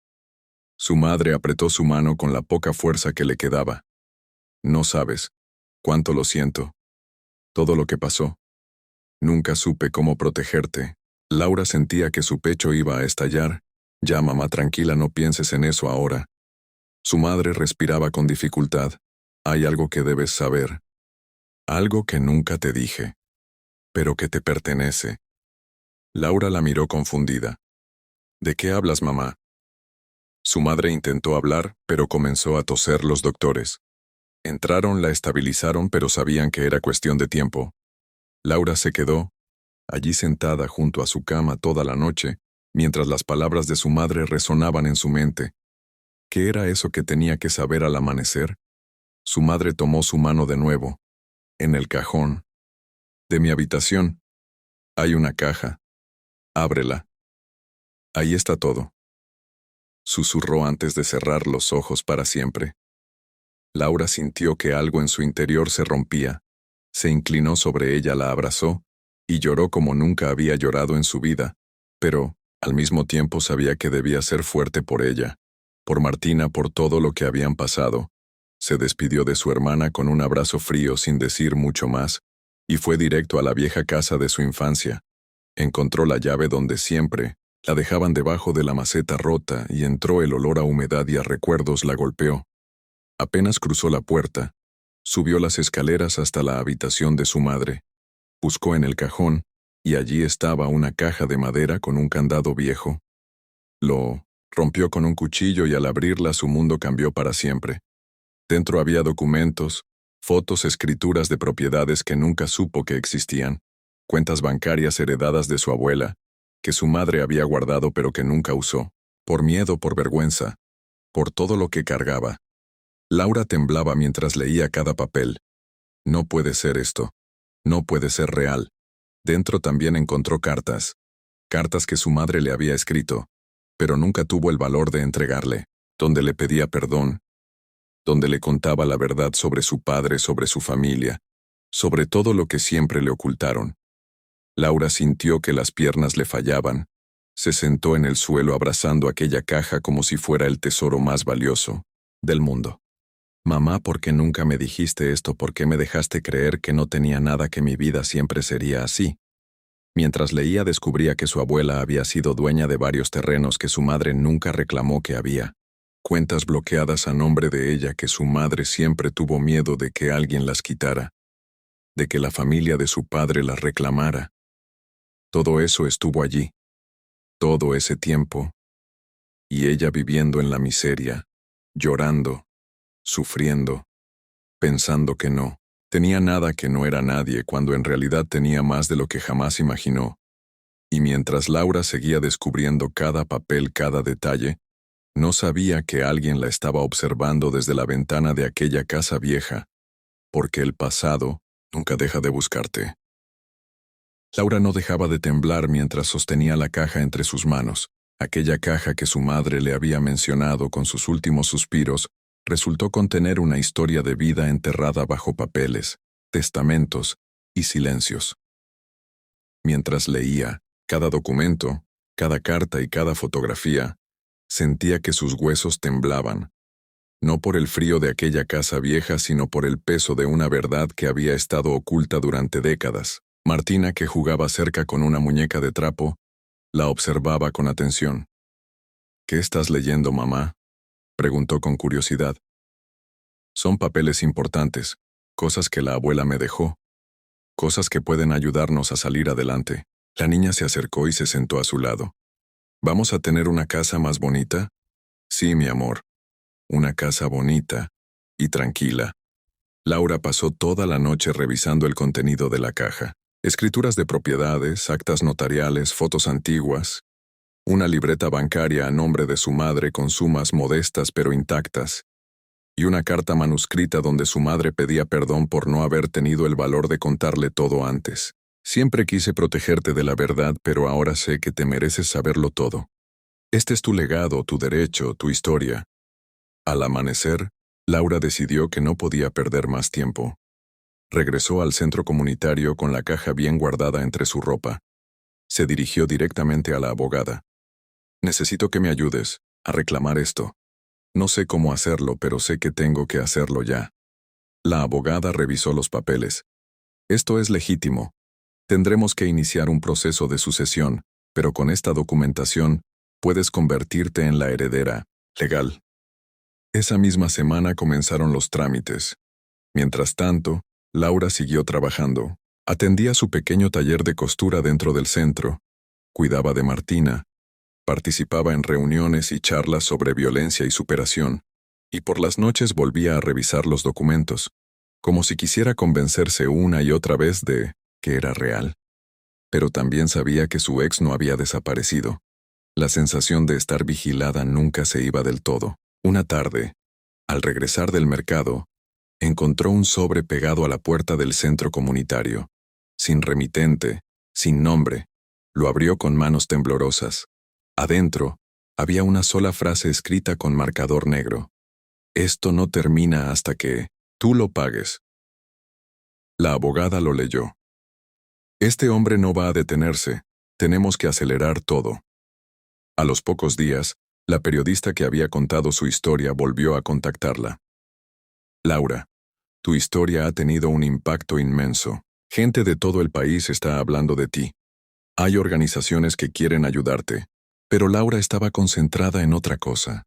Su madre apretó su mano con la poca fuerza que le quedaba. No sabes cuánto lo siento. Todo lo que pasó. Nunca supe cómo protegerte. Laura sentía que su pecho iba a estallar. Ya, mamá, tranquila, no pienses en eso ahora. Su madre respiraba con dificultad. Hay algo que debes saber. Algo que nunca te dije, pero que te pertenece. Laura la miró confundida. ¿De qué hablas, mamá? Su madre intentó hablar, pero comenzó a toser. Los doctores entraron, la estabilizaron, pero sabían que era cuestión de tiempo. Laura se quedó allí sentada junto a su cama toda la noche, mientras las palabras de su madre resonaban en su mente. ¿Qué era eso que tenía que saber al amanecer? Su madre tomó su mano de nuevo. En el cajón de mi habitación hay una caja. Ábrela. Ahí está todo. Susurró antes de cerrar los ojos para siempre. Laura sintió que algo en su interior se rompía. Se inclinó sobre ella, la abrazó, y lloró como nunca había llorado en su vida, pero, al mismo tiempo, sabía que debía ser fuerte por ella, por Martina, por todo lo que habían pasado. Se despidió de su hermana con un abrazo frío sin decir mucho más, y fue directo a la vieja casa de su infancia. Encontró la llave donde siempre la dejaban, debajo de la maceta rota, y entró. El olor a humedad y a recuerdos la golpeó. Apenas cruzó la puerta, subió las escaleras hasta la habitación de su madre. Buscó en el cajón, y allí estaba una caja de madera con un candado viejo. Lo rompió con un cuchillo y al abrirla su mundo cambió para siempre. Dentro había documentos, fotos, escrituras de propiedades que nunca supo que existían, cuentas bancarias heredadas de su abuela, que su madre había guardado pero que nunca usó, por miedo, por vergüenza, por todo lo que cargaba. Laura temblaba mientras leía cada papel. No puede ser esto. No puede ser real. Dentro también encontró cartas. Cartas que su madre le había escrito, pero nunca tuvo el valor de entregarle, donde le pedía perdón, donde le contaba la verdad sobre su padre, sobre su familia, sobre todo lo que siempre le ocultaron. Laura sintió que las piernas le fallaban. Se sentó en el suelo abrazando aquella caja como si fuera el tesoro más valioso del mundo. Mamá, ¿por qué nunca me dijiste esto? ¿Por qué me dejaste creer que no tenía nada, que mi vida siempre sería así? Mientras leía descubría que su abuela había sido dueña de varios terrenos que su madre nunca reclamó que había. Cuentas bloqueadas a nombre de ella que su madre siempre tuvo miedo de que alguien las quitara, de que la familia de su padre las reclamara. Todo eso estuvo allí, todo ese tiempo, y ella viviendo en la miseria, llorando, sufriendo, pensando que no tenía nada, que no era nadie, cuando en realidad tenía más de lo que jamás imaginó. Y mientras Laura seguía descubriendo cada papel, cada detalle, no sabía que alguien la estaba observando desde la ventana de aquella casa vieja, porque el pasado nunca deja de buscarte. Laura no dejaba de temblar mientras sostenía la caja entre sus manos. Aquella caja que su madre le había mencionado con sus últimos suspiros resultó contener una historia de vida enterrada bajo papeles, testamentos y silencios. Mientras leía cada documento, cada carta y cada fotografía, sentía que sus huesos temblaban, no por el frío de aquella casa vieja, sino por el peso de una verdad que había estado oculta durante décadas. Martina, que jugaba cerca con una muñeca de trapo, la observaba con atención. ¿Qué estás leyendo, mamá?, preguntó con curiosidad. Son papeles importantes, cosas que la abuela me dejó, cosas que pueden ayudarnos a salir adelante. La niña se acercó y se sentó a su lado. ¿Vamos a tener una casa más bonita? Sí, mi amor. Una casa bonita y tranquila. Laura pasó toda la noche revisando el contenido de la caja. Escrituras de propiedades, actas notariales, fotos antiguas, una libreta bancaria a nombre de su madre con sumas modestas pero intactas, y una carta manuscrita donde su madre pedía perdón por no haber tenido el valor de contarle todo antes. Siempre quise protegerte de la verdad, pero ahora sé que te mereces saberlo todo. Este es tu legado, tu derecho, tu historia. Al amanecer, Laura decidió que no podía perder más tiempo. Regresó al centro comunitario con la caja bien guardada entre su ropa. Se dirigió directamente a la abogada. Necesito que me ayudes a reclamar esto. No sé cómo hacerlo, pero sé que tengo que hacerlo ya. La abogada revisó los papeles. Esto es legítimo. Tendremos que iniciar un proceso de sucesión, pero con esta documentación puedes convertirte en la heredera legal. Esa misma semana comenzaron los trámites. Mientras tanto, Laura siguió trabajando. Atendía su pequeño taller de costura dentro del centro. Cuidaba de Martina. Participaba en reuniones y charlas sobre violencia y superación. Y por las noches volvía a revisar los documentos, como si quisiera convencerse una y otra vez de que era real. Pero también sabía que su ex no había desaparecido. La sensación de estar vigilada nunca se iba del todo. Una tarde, al regresar del mercado, encontró un sobre pegado a la puerta del centro comunitario. Sin remitente, sin nombre. Lo abrió con manos temblorosas. Adentro, había una sola frase escrita con marcador negro. Esto no termina hasta que tú lo pagues. La abogada lo leyó. Este hombre no va a detenerse. Tenemos que acelerar todo. A los pocos días, la periodista que había contado su historia volvió a contactarla. Laura, tu historia ha tenido un impacto inmenso. Gente de todo el país está hablando de ti. Hay organizaciones que quieren ayudarte. Pero Laura estaba concentrada en otra cosa.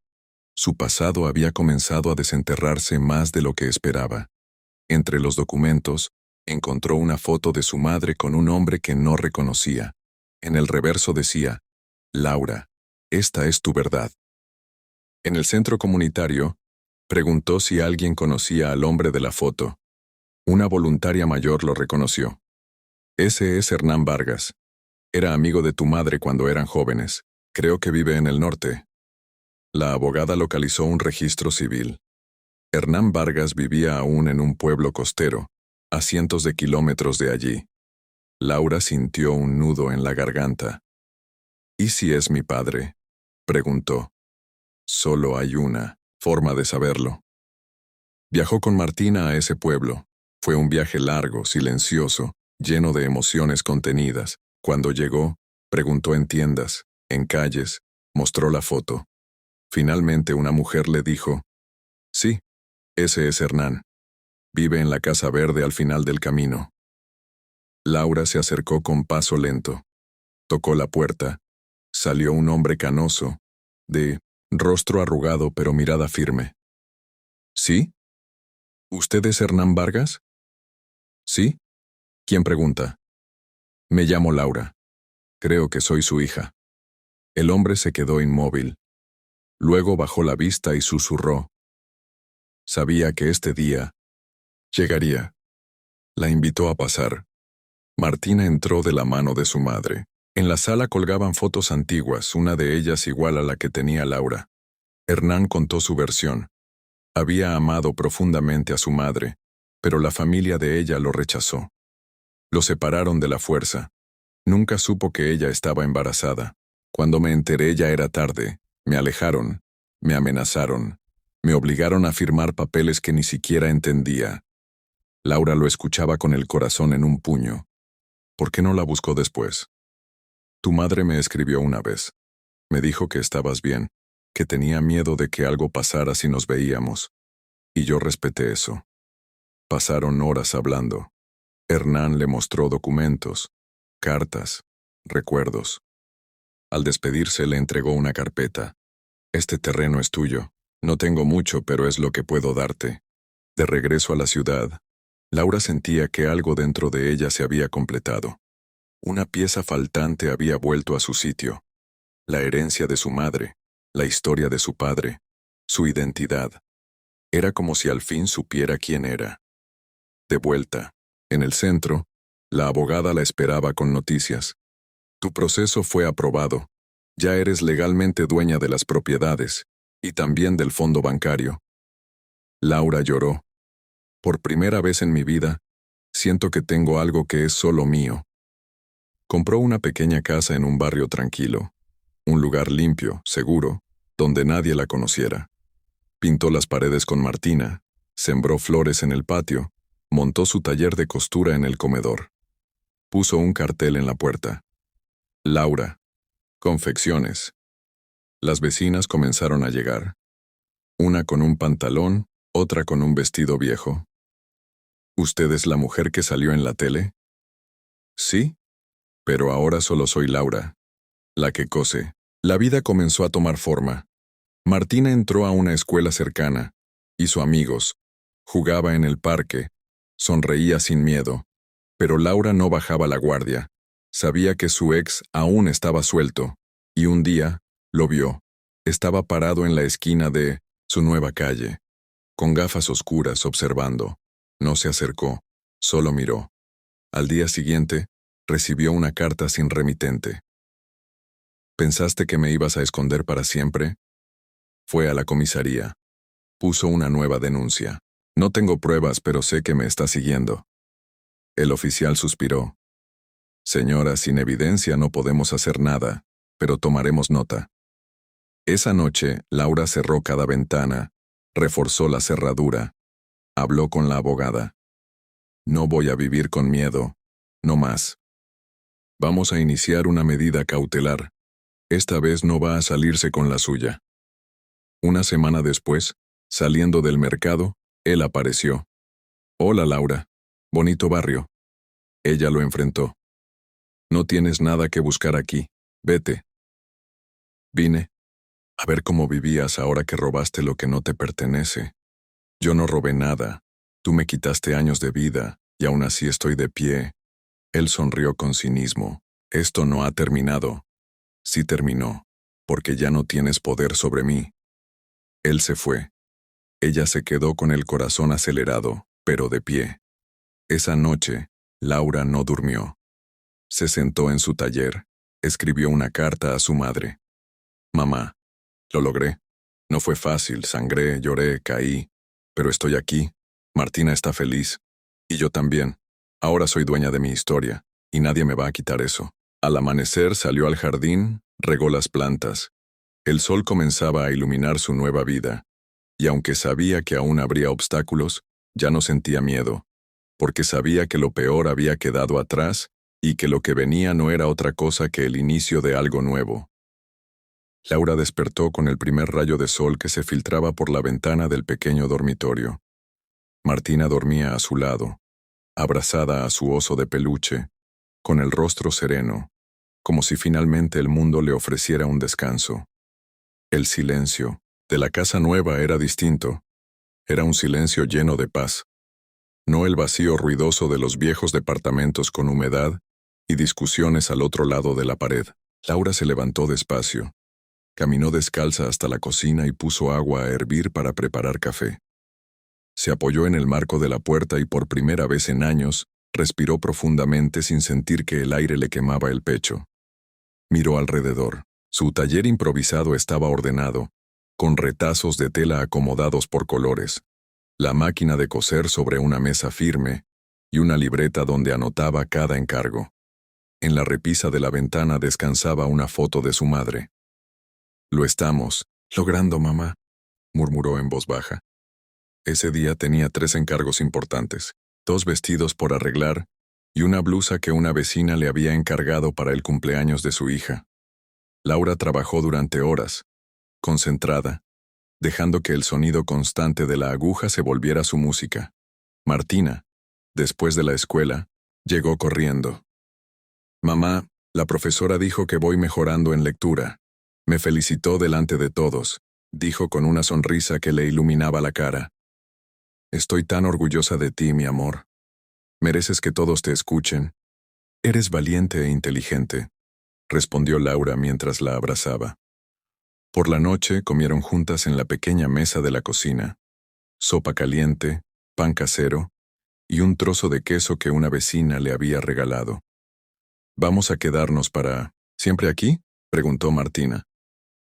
Su pasado había comenzado a desenterrarse más de lo que esperaba. Entre los documentos, encontró una foto de su madre con un hombre que no reconocía. En el reverso decía, Laura, esta es tu verdad. En el centro comunitario, preguntó si alguien conocía al hombre de la foto. Una voluntaria mayor lo reconoció. Ese es Hernán Vargas. Era amigo de tu madre cuando eran jóvenes. Creo que vive en el norte. La abogada localizó un registro civil. Hernán Vargas vivía aún en un pueblo costero, a cientos de kilómetros de allí. Laura sintió un nudo en la garganta. ¿Y si es mi padre? Preguntó. Solo hay una forma de saberlo. Viajó con Martina a ese pueblo. Fue un viaje largo, silencioso, lleno de emociones contenidas. Cuando llegó, preguntó en tiendas, en calles, mostró la foto. Finalmente una mujer le dijo, sí, ese es Hernán. Vive en la casa verde al final del camino. Laura se acercó con paso lento. Tocó la puerta. Salió un hombre canoso, de rostro arrugado pero mirada firme. ¿Sí? ¿Usted es Hernán Vargas? ¿Sí? ¿Quién pregunta? Me llamo Laura. Creo que soy su hija. El hombre se quedó inmóvil. Luego bajó la vista y susurró. Sabía que este día llegaría. La invitó a pasar. Martina entró de la mano de su madre. En la sala colgaban fotos antiguas, una de ellas igual a la que tenía Laura. Hernán contó su versión. Había amado profundamente a su madre, pero la familia de ella lo rechazó. Lo separaron de la fuerza. Nunca supo que ella estaba embarazada. Cuando me enteré ya era tarde. Me alejaron, me amenazaron, me obligaron a firmar papeles que ni siquiera entendía. Laura lo escuchaba con el corazón en un puño. ¿Por qué no la buscó después? Tu madre me escribió una vez. Me dijo que estabas bien, que tenía miedo de que algo pasara si nos veíamos. Y yo respeté eso. Pasaron horas hablando. Hernán le mostró documentos, cartas, recuerdos. Al despedirse le entregó una carpeta. Este terreno es tuyo. No tengo mucho, pero es lo que puedo darte. De regreso a la ciudad, Laura sentía que algo dentro de ella se había completado. Una pieza faltante había vuelto a su sitio. La herencia de su madre, la historia de su padre, su identidad. Era como si al fin supiera quién era. De vuelta, en el centro, la abogada la esperaba con noticias. Tu proceso fue aprobado. Ya eres legalmente dueña de las propiedades, y también del fondo bancario. Laura lloró. Por primera vez en mi vida, siento que tengo algo que es solo mío. Compró una pequeña casa en un barrio tranquilo, un lugar limpio, seguro, donde nadie la conociera. Pintó las paredes con Martina, sembró flores en el patio, montó su taller de costura en el comedor. Puso un cartel en la puerta. Laura. Confecciones. Las vecinas comenzaron a llegar. Una con un pantalón, otra con un vestido viejo. ¿Usted es la mujer que salió en la tele? Sí, pero ahora solo soy Laura, la que cose. La vida comenzó a tomar forma. Martina entró a una escuela cercana. Hizo amigos. Jugaba en el parque. Sonreía sin miedo. Pero Laura no bajaba la guardia. Sabía que su ex aún estaba suelto. Y un día, lo vio. Estaba parado en la esquina de su nueva calle, con gafas oscuras observando. No se acercó, solo miró. Al día siguiente, recibió una carta sin remitente. ¿Pensaste que me ibas a esconder para siempre? Fue a la comisaría. Puso una nueva denuncia. No tengo pruebas, pero sé que me está siguiendo. El oficial suspiró. Señora, sin evidencia no podemos hacer nada, pero tomaremos nota. Esa noche, Laura cerró cada ventana, reforzó la cerradura, habló con la abogada. No voy a vivir con miedo, no más. Vamos a iniciar una medida cautelar. Esta vez no va a salirse con la suya. Una semana después, saliendo del mercado, él apareció. Hola Laura, bonito barrio. Ella lo enfrentó. No tienes nada que buscar aquí, vete. Vine a ver cómo vivías ahora que robaste lo que no te pertenece. Yo no robé nada, tú me quitaste años de vida, y aún así estoy de pie. Él sonrió con cinismo. Esto no ha terminado. Sí terminó, porque ya no tienes poder sobre mí. Él se fue. Ella se quedó con el corazón acelerado, pero de pie. Esa noche, Laura no durmió. Se sentó en su taller, escribió una carta a su madre. Mamá, lo logré. No fue fácil, sangré, lloré, caí, pero estoy aquí. Martina está feliz. Y yo también. Ahora soy dueña de mi historia. y nadie me va a quitar eso. Al amanecer salió al jardín, regó las plantas. El sol comenzaba a iluminar su nueva vida, y aunque sabía que aún habría obstáculos, ya no sentía miedo, porque sabía que lo peor había quedado atrás y que lo que venía no era otra cosa que el inicio de algo nuevo. Laura despertó con el primer rayo de sol que se filtraba por la ventana del pequeño dormitorio. Martina dormía a su lado, abrazada a su oso de peluche, con el rostro sereno, como si finalmente el mundo le ofreciera un descanso. El silencio de la casa nueva era distinto. Era un silencio lleno de paz. No el vacío ruidoso de los viejos departamentos con humedad y discusiones al otro lado de la pared. Laura se levantó despacio. Caminó descalza hasta la cocina y puso agua a hervir para preparar café. Se apoyó en el marco de la puerta y por primera vez en años, respiró profundamente sin sentir que el aire le quemaba el pecho. Miró alrededor. Su taller improvisado estaba ordenado, con retazos de tela acomodados por colores, la máquina de coser sobre una mesa firme y una libreta donde anotaba cada encargo. En la repisa de la ventana descansaba una foto de su madre. «Lo estamos logrando, mamá», murmuró en voz baja. Ese día tenía 3 encargos importantes, 2 vestidos por arreglar y una blusa que una vecina le había encargado para el cumpleaños de su hija. Laura trabajó durante horas, concentrada, dejando que el sonido constante de la aguja se volviera su música. Martina, después de la escuela, llegó corriendo. «Mamá, la profesora dijo que voy mejorando en lectura. Me felicitó delante de todos», dijo con una sonrisa que le iluminaba la cara. «Estoy tan orgullosa de ti, mi amor. Mereces que todos te escuchen. Eres valiente e inteligente», respondió Laura mientras la abrazaba. Por la noche comieron juntas en la pequeña mesa de la cocina. Sopa caliente, pan casero y un trozo de queso que una vecina le había regalado. «¿Vamos a quedarnos siempre aquí?», preguntó Martina.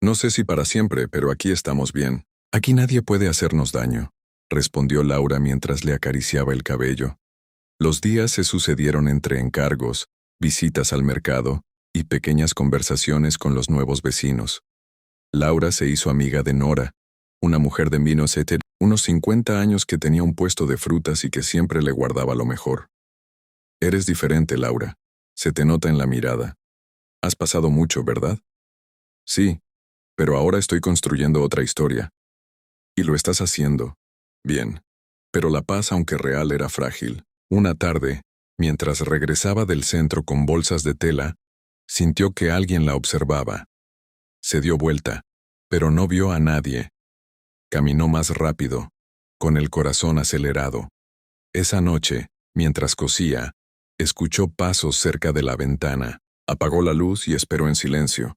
«No sé si para siempre, pero aquí estamos bien. Aquí nadie puede hacernos daño», respondió Laura mientras le acariciaba el cabello. Los días se sucedieron entre encargos, visitas al mercado y pequeñas conversaciones con los nuevos vecinos. Laura se hizo amiga de Nora, una mujer de Minnesota, unos 50 años que tenía un puesto de frutas y que siempre le guardaba lo mejor. «Eres diferente, Laura. Se te nota en la mirada. Has pasado mucho, ¿verdad?» «Sí, pero ahora estoy construyendo otra historia. Y lo estás haciendo. Bien. Pero la paz, aunque real, era frágil. Una tarde, mientras regresaba del centro con bolsas de tela, sintió que alguien la observaba. Se dio vuelta, pero no vio a nadie. Caminó más rápido, con el corazón acelerado. Esa noche, mientras cosía, escuchó pasos cerca de la ventana. Apagó la luz y esperó en silencio.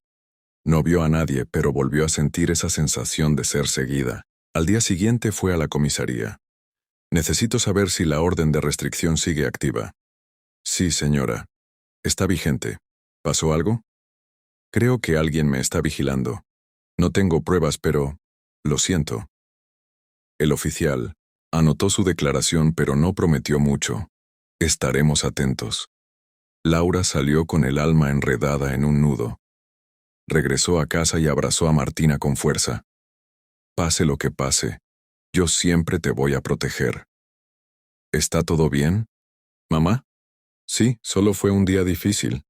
No vio a nadie, pero volvió a sentir esa sensación de ser seguida. Al día siguiente fue a la comisaría. «Necesito saber si la orden de restricción sigue activa». «Sí, señora. Está vigente. ¿Pasó algo?» «Creo que alguien me está vigilando. No tengo pruebas, pero lo siento». El oficial anotó su declaración, pero no prometió mucho. «Estaremos atentos». Laura salió con el alma enredada en un nudo. Regresó a casa y abrazó a Martina con fuerza. «Pase lo que pase, yo siempre te voy a proteger». «¿Está todo bien, mamá?» «Sí, solo fue un día difícil».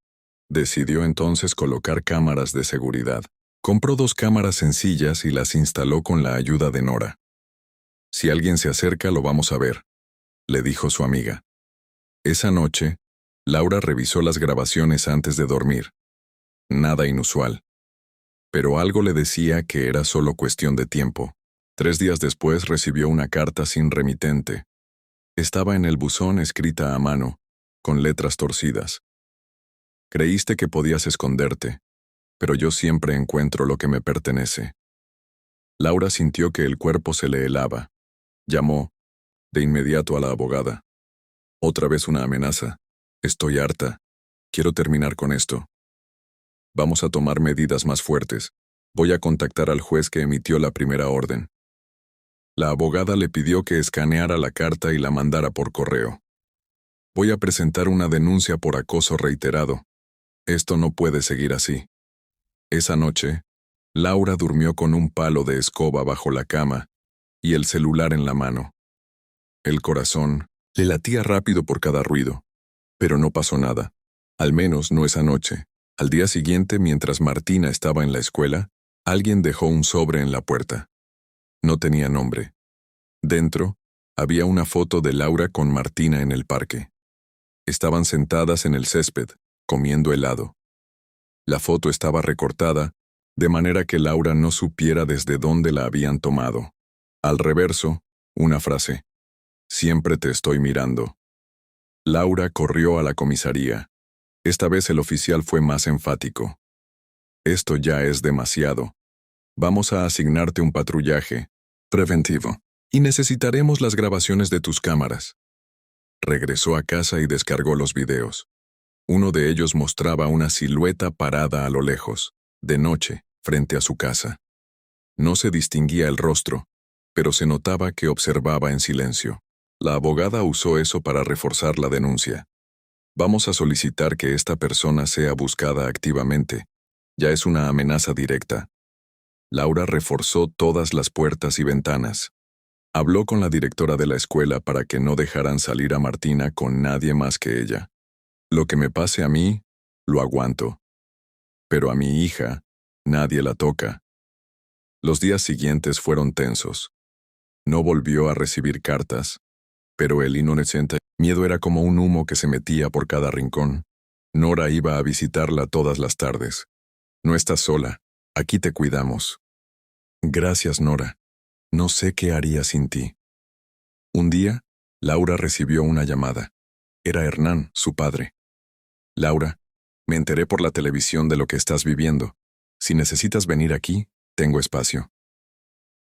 Decidió entonces colocar cámaras de seguridad. Compró 2 cámaras sencillas y las instaló con la ayuda de Nora. «Si alguien se acerca, lo vamos a ver», le dijo su amiga. Esa noche, Laura revisó las grabaciones antes de dormir. Nada inusual. Pero algo le decía que era solo cuestión de tiempo. 3 días después recibió una carta sin remitente. Estaba en el buzón escrita a mano, con letras torcidas. «Creíste que podías esconderte, pero yo siempre encuentro lo que me pertenece». Laura sintió que el cuerpo se le helaba. Llamó, de inmediato, a la abogada. «Otra vez una amenaza. Estoy harta. Quiero terminar con esto. Vamos a tomar medidas más fuertes. Voy a contactar al juez que emitió la primera orden». La abogada le pidió que escaneara la carta y la mandara por correo. Voy a presentar una denuncia por acoso reiterado. Esto no puede seguir así. Esa noche, Laura durmió con un palo de escoba bajo la cama y el celular en la mano. El corazón le latía rápido por cada ruido, pero no pasó nada. Al menos no esa noche. Al día siguiente, mientras Martina estaba en la escuela, alguien dejó un sobre en la puerta. No tenía nombre. Dentro, había una foto de Laura con Martina en el parque. Estaban sentadas en el césped, comiendo helado. La foto estaba recortada, de manera que Laura no supiera desde dónde la habían tomado. Al reverso, una frase: «Siempre te estoy mirando». Laura corrió a la comisaría. Esta vez el oficial fue más enfático. «Esto ya es demasiado. Vamos a asignarte un patrullaje preventivo y necesitaremos las grabaciones de tus cámaras». Regresó a casa y descargó los videos. Uno de ellos mostraba una silueta parada a lo lejos, de noche, frente a su casa. No se distinguía el rostro, pero se notaba que observaba en silencio. La abogada usó eso para reforzar la denuncia. «Vamos a solicitar que esta persona sea buscada activamente. Ya es una amenaza directa». Laura reforzó todas las puertas y ventanas. Habló con la directora de la escuela para que no dejaran salir a Martina con nadie más que ella. «Lo que me pase a mí, lo aguanto. Pero a mi hija, nadie la toca». Los días siguientes fueron tensos. No volvió a recibir cartas, pero el inocente miedo era como un humo que se metía por cada rincón. Nora iba a visitarla todas las tardes. «No estás sola, aquí te cuidamos». «Gracias, Nora. No sé qué haría sin ti». Un día, Laura recibió una llamada. Era Hernán, su padre. «Laura, me enteré por la televisión de lo que estás viviendo. Si necesitas venir aquí, tengo espacio».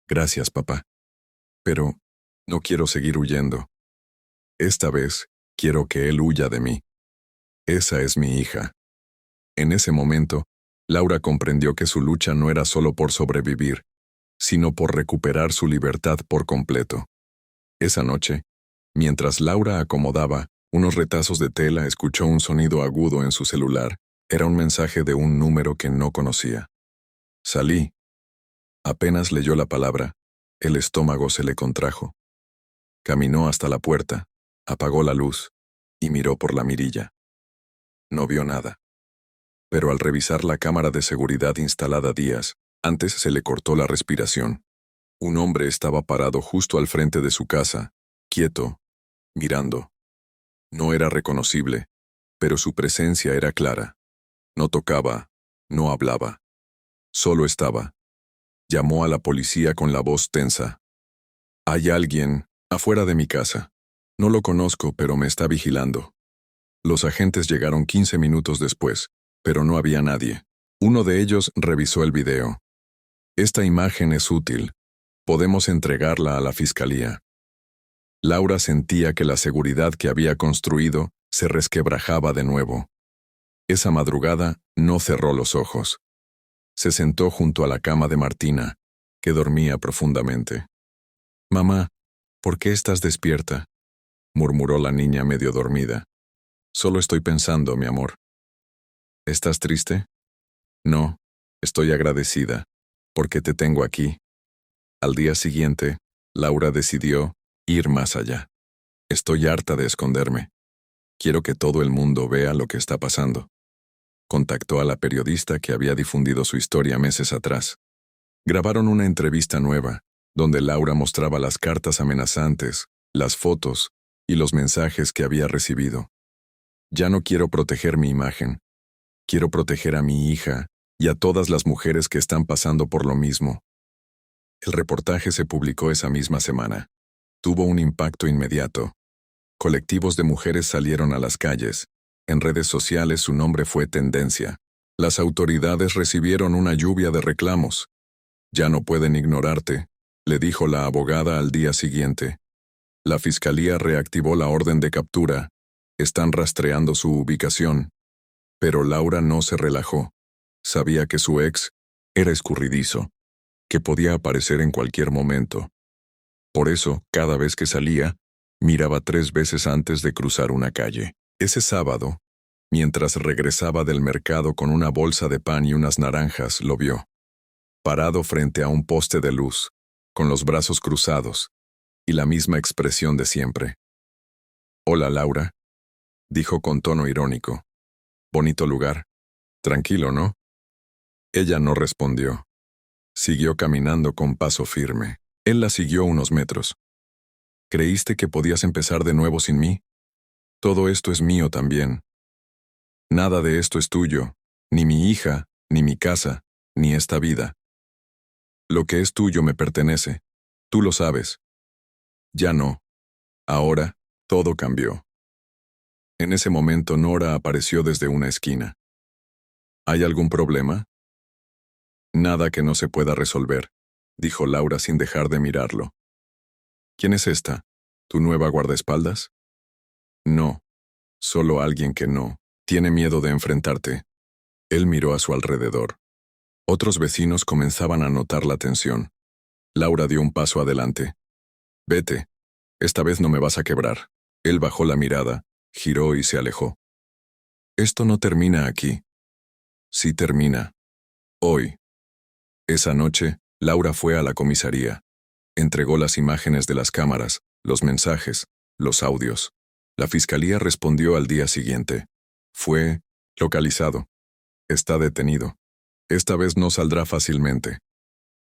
«Gracias, papá. Pero no quiero seguir huyendo. Esta vez, quiero que él huya de mí. Esa es mi hija». En ese momento, Laura comprendió que su lucha no era solo por sobrevivir, sino por recuperar su libertad por completo. Esa noche, mientras Laura acomodaba unos retazos de tela, escuchó un sonido agudo en su celular. Era un mensaje de un número que no conocía. «Salí». Apenas leyó la palabra, el estómago se le contrajo. Caminó hasta la puerta, apagó la luz y miró por la mirilla. No vio nada. Pero al revisar la cámara de seguridad instalada días antes, se le cortó la respiración. Un hombre estaba parado justo al frente de su casa, quieto, mirando. No era reconocible, pero su presencia era clara. No tocaba, no hablaba. Solo estaba. Llamó a la policía con la voz tensa. «Hay alguien afuera de mi casa. No lo conozco, pero me está vigilando». Los agentes llegaron 15 minutos después, pero no había nadie. Uno de ellos revisó el video. «Esta imagen es útil. Podemos entregarla a la fiscalía». Laura sentía que la seguridad que había construido se resquebrajaba de nuevo. Esa madrugada no cerró los ojos. Se sentó junto a la cama de Martina, que dormía profundamente. «Mamá, ¿por qué estás despierta?», murmuró la niña medio dormida. «Solo estoy pensando, mi amor». «¿Estás triste?». «No, estoy agradecida, porque te tengo aquí». Al día siguiente, Laura decidió ir más allá. «Estoy harta de esconderme. Quiero que todo el mundo vea lo que está pasando». Contactó a la periodista que había difundido su historia meses atrás. Grabaron una entrevista nueva, donde Laura mostraba las cartas amenazantes, las fotos y los mensajes que había recibido. «Ya no quiero proteger mi imagen. Quiero proteger a mi hija y a todas las mujeres que están pasando por lo mismo». El reportaje se publicó esa misma semana. Tuvo un impacto inmediato. Colectivos de mujeres salieron a las calles. En redes sociales su nombre fue tendencia. Las autoridades recibieron una lluvia de reclamos. «Ya no pueden ignorarte», le dijo la abogada al día siguiente. La fiscalía reactivó la orden de captura. Están rastreando su ubicación. Pero Laura no se relajó. Sabía que su ex era escurridizo, que podía aparecer en cualquier momento. Por eso, cada vez que salía, Miraba 3 veces antes de cruzar una calle. Ese sábado, mientras regresaba del mercado con una bolsa de pan y unas naranjas, lo vio, parado frente a un poste de luz, con los brazos cruzados, y la misma expresión de siempre. «Hola, Laura», dijo con tono irónico. «Bonito lugar. Tranquilo, ¿no?» Ella no respondió. Siguió caminando con paso firme. Él la siguió unos metros. «¿Creíste que podías empezar de nuevo sin mí? Todo esto es mío también. Nada de esto es tuyo, ni mi hija, ni mi casa, ni esta vida. Lo que es tuyo me pertenece. Tú lo sabes. Ya no. Ahora, todo cambió». En ese momento Nora apareció desde una esquina. «¿Hay algún problema?» «Nada que no se pueda resolver», dijo Laura sin dejar de mirarlo. «¿Quién es esta? ¿Tu nueva guardaespaldas?» «No. Solo alguien que no tiene miedo de enfrentarte». Él miró a su alrededor. Otros vecinos comenzaban a notar la tensión. Laura dio un paso adelante. «Vete. Esta vez no me vas a quebrar». Él bajó la mirada, giró y se alejó. «Esto no termina aquí». «Sí termina. Hoy». Esa noche, Laura fue a la comisaría. Entregó las imágenes de las cámaras, los mensajes, los audios. La fiscalía respondió al día siguiente. Fue localizado. Está detenido. Esta vez no saldrá fácilmente.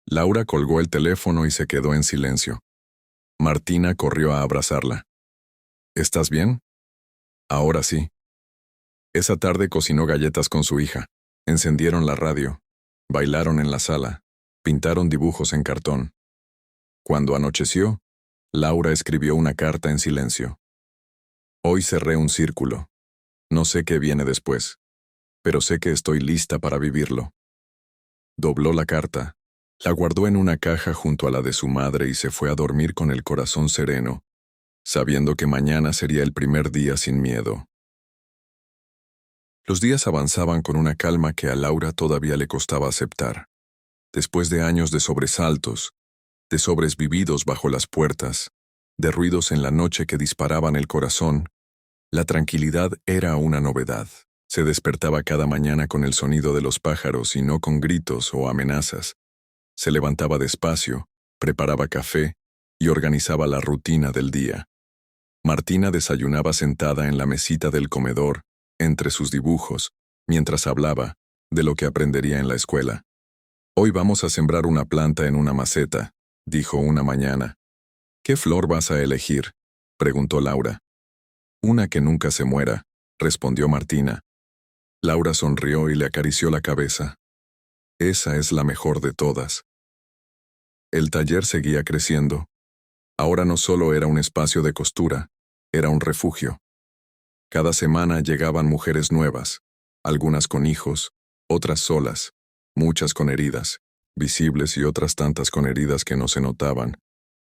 Laura colgó el teléfono y se quedó en silencio. Martina corrió a abrazarla. ¿Estás bien? Ahora sí. Esa tarde cocinó galletas con su hija. Encendieron la radio. Bailaron en la sala. Pintaron dibujos en cartón. Cuando anocheció, Laura escribió una carta en silencio. «Hoy cerré un círculo. No sé qué viene después, pero sé que estoy lista para vivirlo». Dobló la carta, la guardó en una caja junto a la de su madre y se fue a dormir con el corazón sereno, sabiendo que mañana sería el primer día sin miedo. Los días avanzaban con una calma que a Laura todavía le costaba aceptar. Después de años de sobresaltos, de sobres vividos bajo las puertas, de ruidos en la noche que disparaban el corazón, la tranquilidad era una novedad. Se despertaba cada mañana con el sonido de los pájaros y no con gritos o amenazas. Se levantaba despacio, preparaba café y organizaba la rutina del día. Martina desayunaba sentada en la mesita del comedor, entre sus dibujos, mientras hablaba de lo que aprendería en la escuela. «Hoy vamos a sembrar una planta en una maceta», dijo una mañana. «¿Qué flor vas a elegir?», preguntó Laura. «Una que nunca se muera», respondió Martina. Laura sonrió y le acarició la cabeza. «Esa es la mejor de todas». El taller seguía creciendo. Ahora no solo era un espacio de costura, era un refugio. Cada semana llegaban mujeres nuevas, algunas con hijos, otras solas, muchas con heridas, visibles y otras tantas con heridas que no se notaban.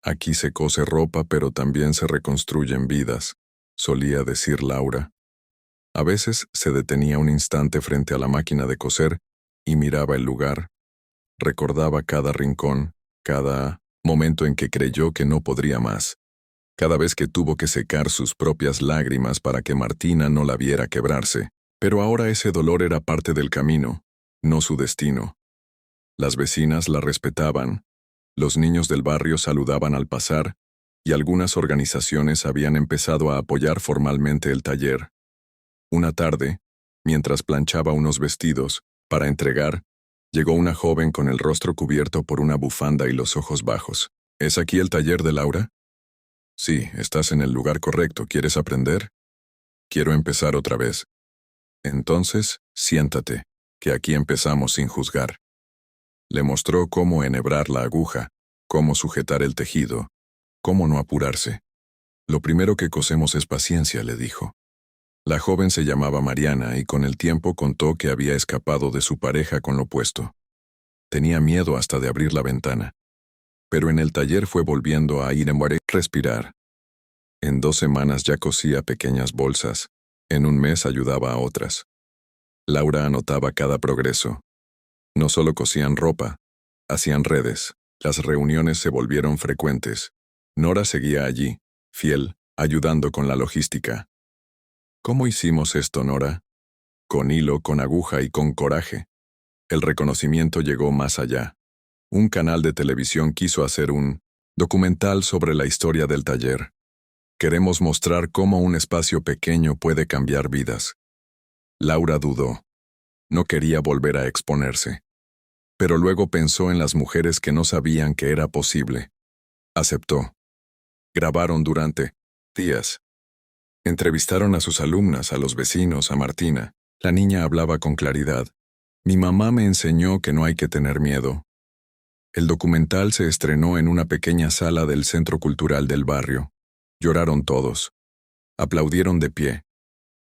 «Aquí se cose ropa, pero también se reconstruyen vidas», solía decir Laura. A veces se detenía un instante frente a la máquina de coser y miraba el lugar. Recordaba cada rincón, cada momento en que creyó que no podría más. Cada vez que tuvo que secar sus propias lágrimas para que Martina no la viera quebrarse. Pero ahora ese dolor era parte del camino, no su destino. Las vecinas la respetaban, los niños del barrio saludaban al pasar, y algunas organizaciones habían empezado a apoyar formalmente el taller. Una tarde, mientras planchaba unos vestidos para entregar, llegó una joven con el rostro cubierto por una bufanda y los ojos bajos. «¿Es aquí el taller de Laura?» «Sí, estás en el lugar correcto. ¿Quieres aprender?» «Quiero empezar otra vez». «Entonces, siéntate, que aquí empezamos sin juzgar». Le mostró cómo enhebrar la aguja, cómo sujetar el tejido, cómo no apurarse. «Lo primero que cosemos es paciencia», le dijo. La joven se llamaba Mariana y con el tiempo contó que había escapado de su pareja con lo puesto. Tenía miedo hasta de abrir la ventana. Pero en el taller fue volviendo a ir en respirar. En 2 semanas ya cosía pequeñas bolsas. En un mes ayudaba a otras. Laura anotaba cada progreso. No solo cosían ropa, hacían redes. Las reuniones se volvieron frecuentes. Nora seguía allí, fiel, ayudando con la logística. ¿Cómo hicimos esto, Nora? Con hilo, con aguja y con coraje. El reconocimiento llegó más allá. Un canal de televisión quiso hacer un documental sobre la historia del taller. Queremos mostrar cómo un espacio pequeño puede cambiar vidas. Laura dudó. No quería volver a exponerse. Pero luego pensó en las mujeres que no sabían que era posible. Aceptó. Grabaron durante días. Entrevistaron a sus alumnas, a los vecinos, a Martina. La niña hablaba con claridad. Mi mamá me enseñó que no hay que tener miedo. El documental se estrenó en una pequeña sala del Centro Cultural del barrio. Lloraron todos. Aplaudieron de pie.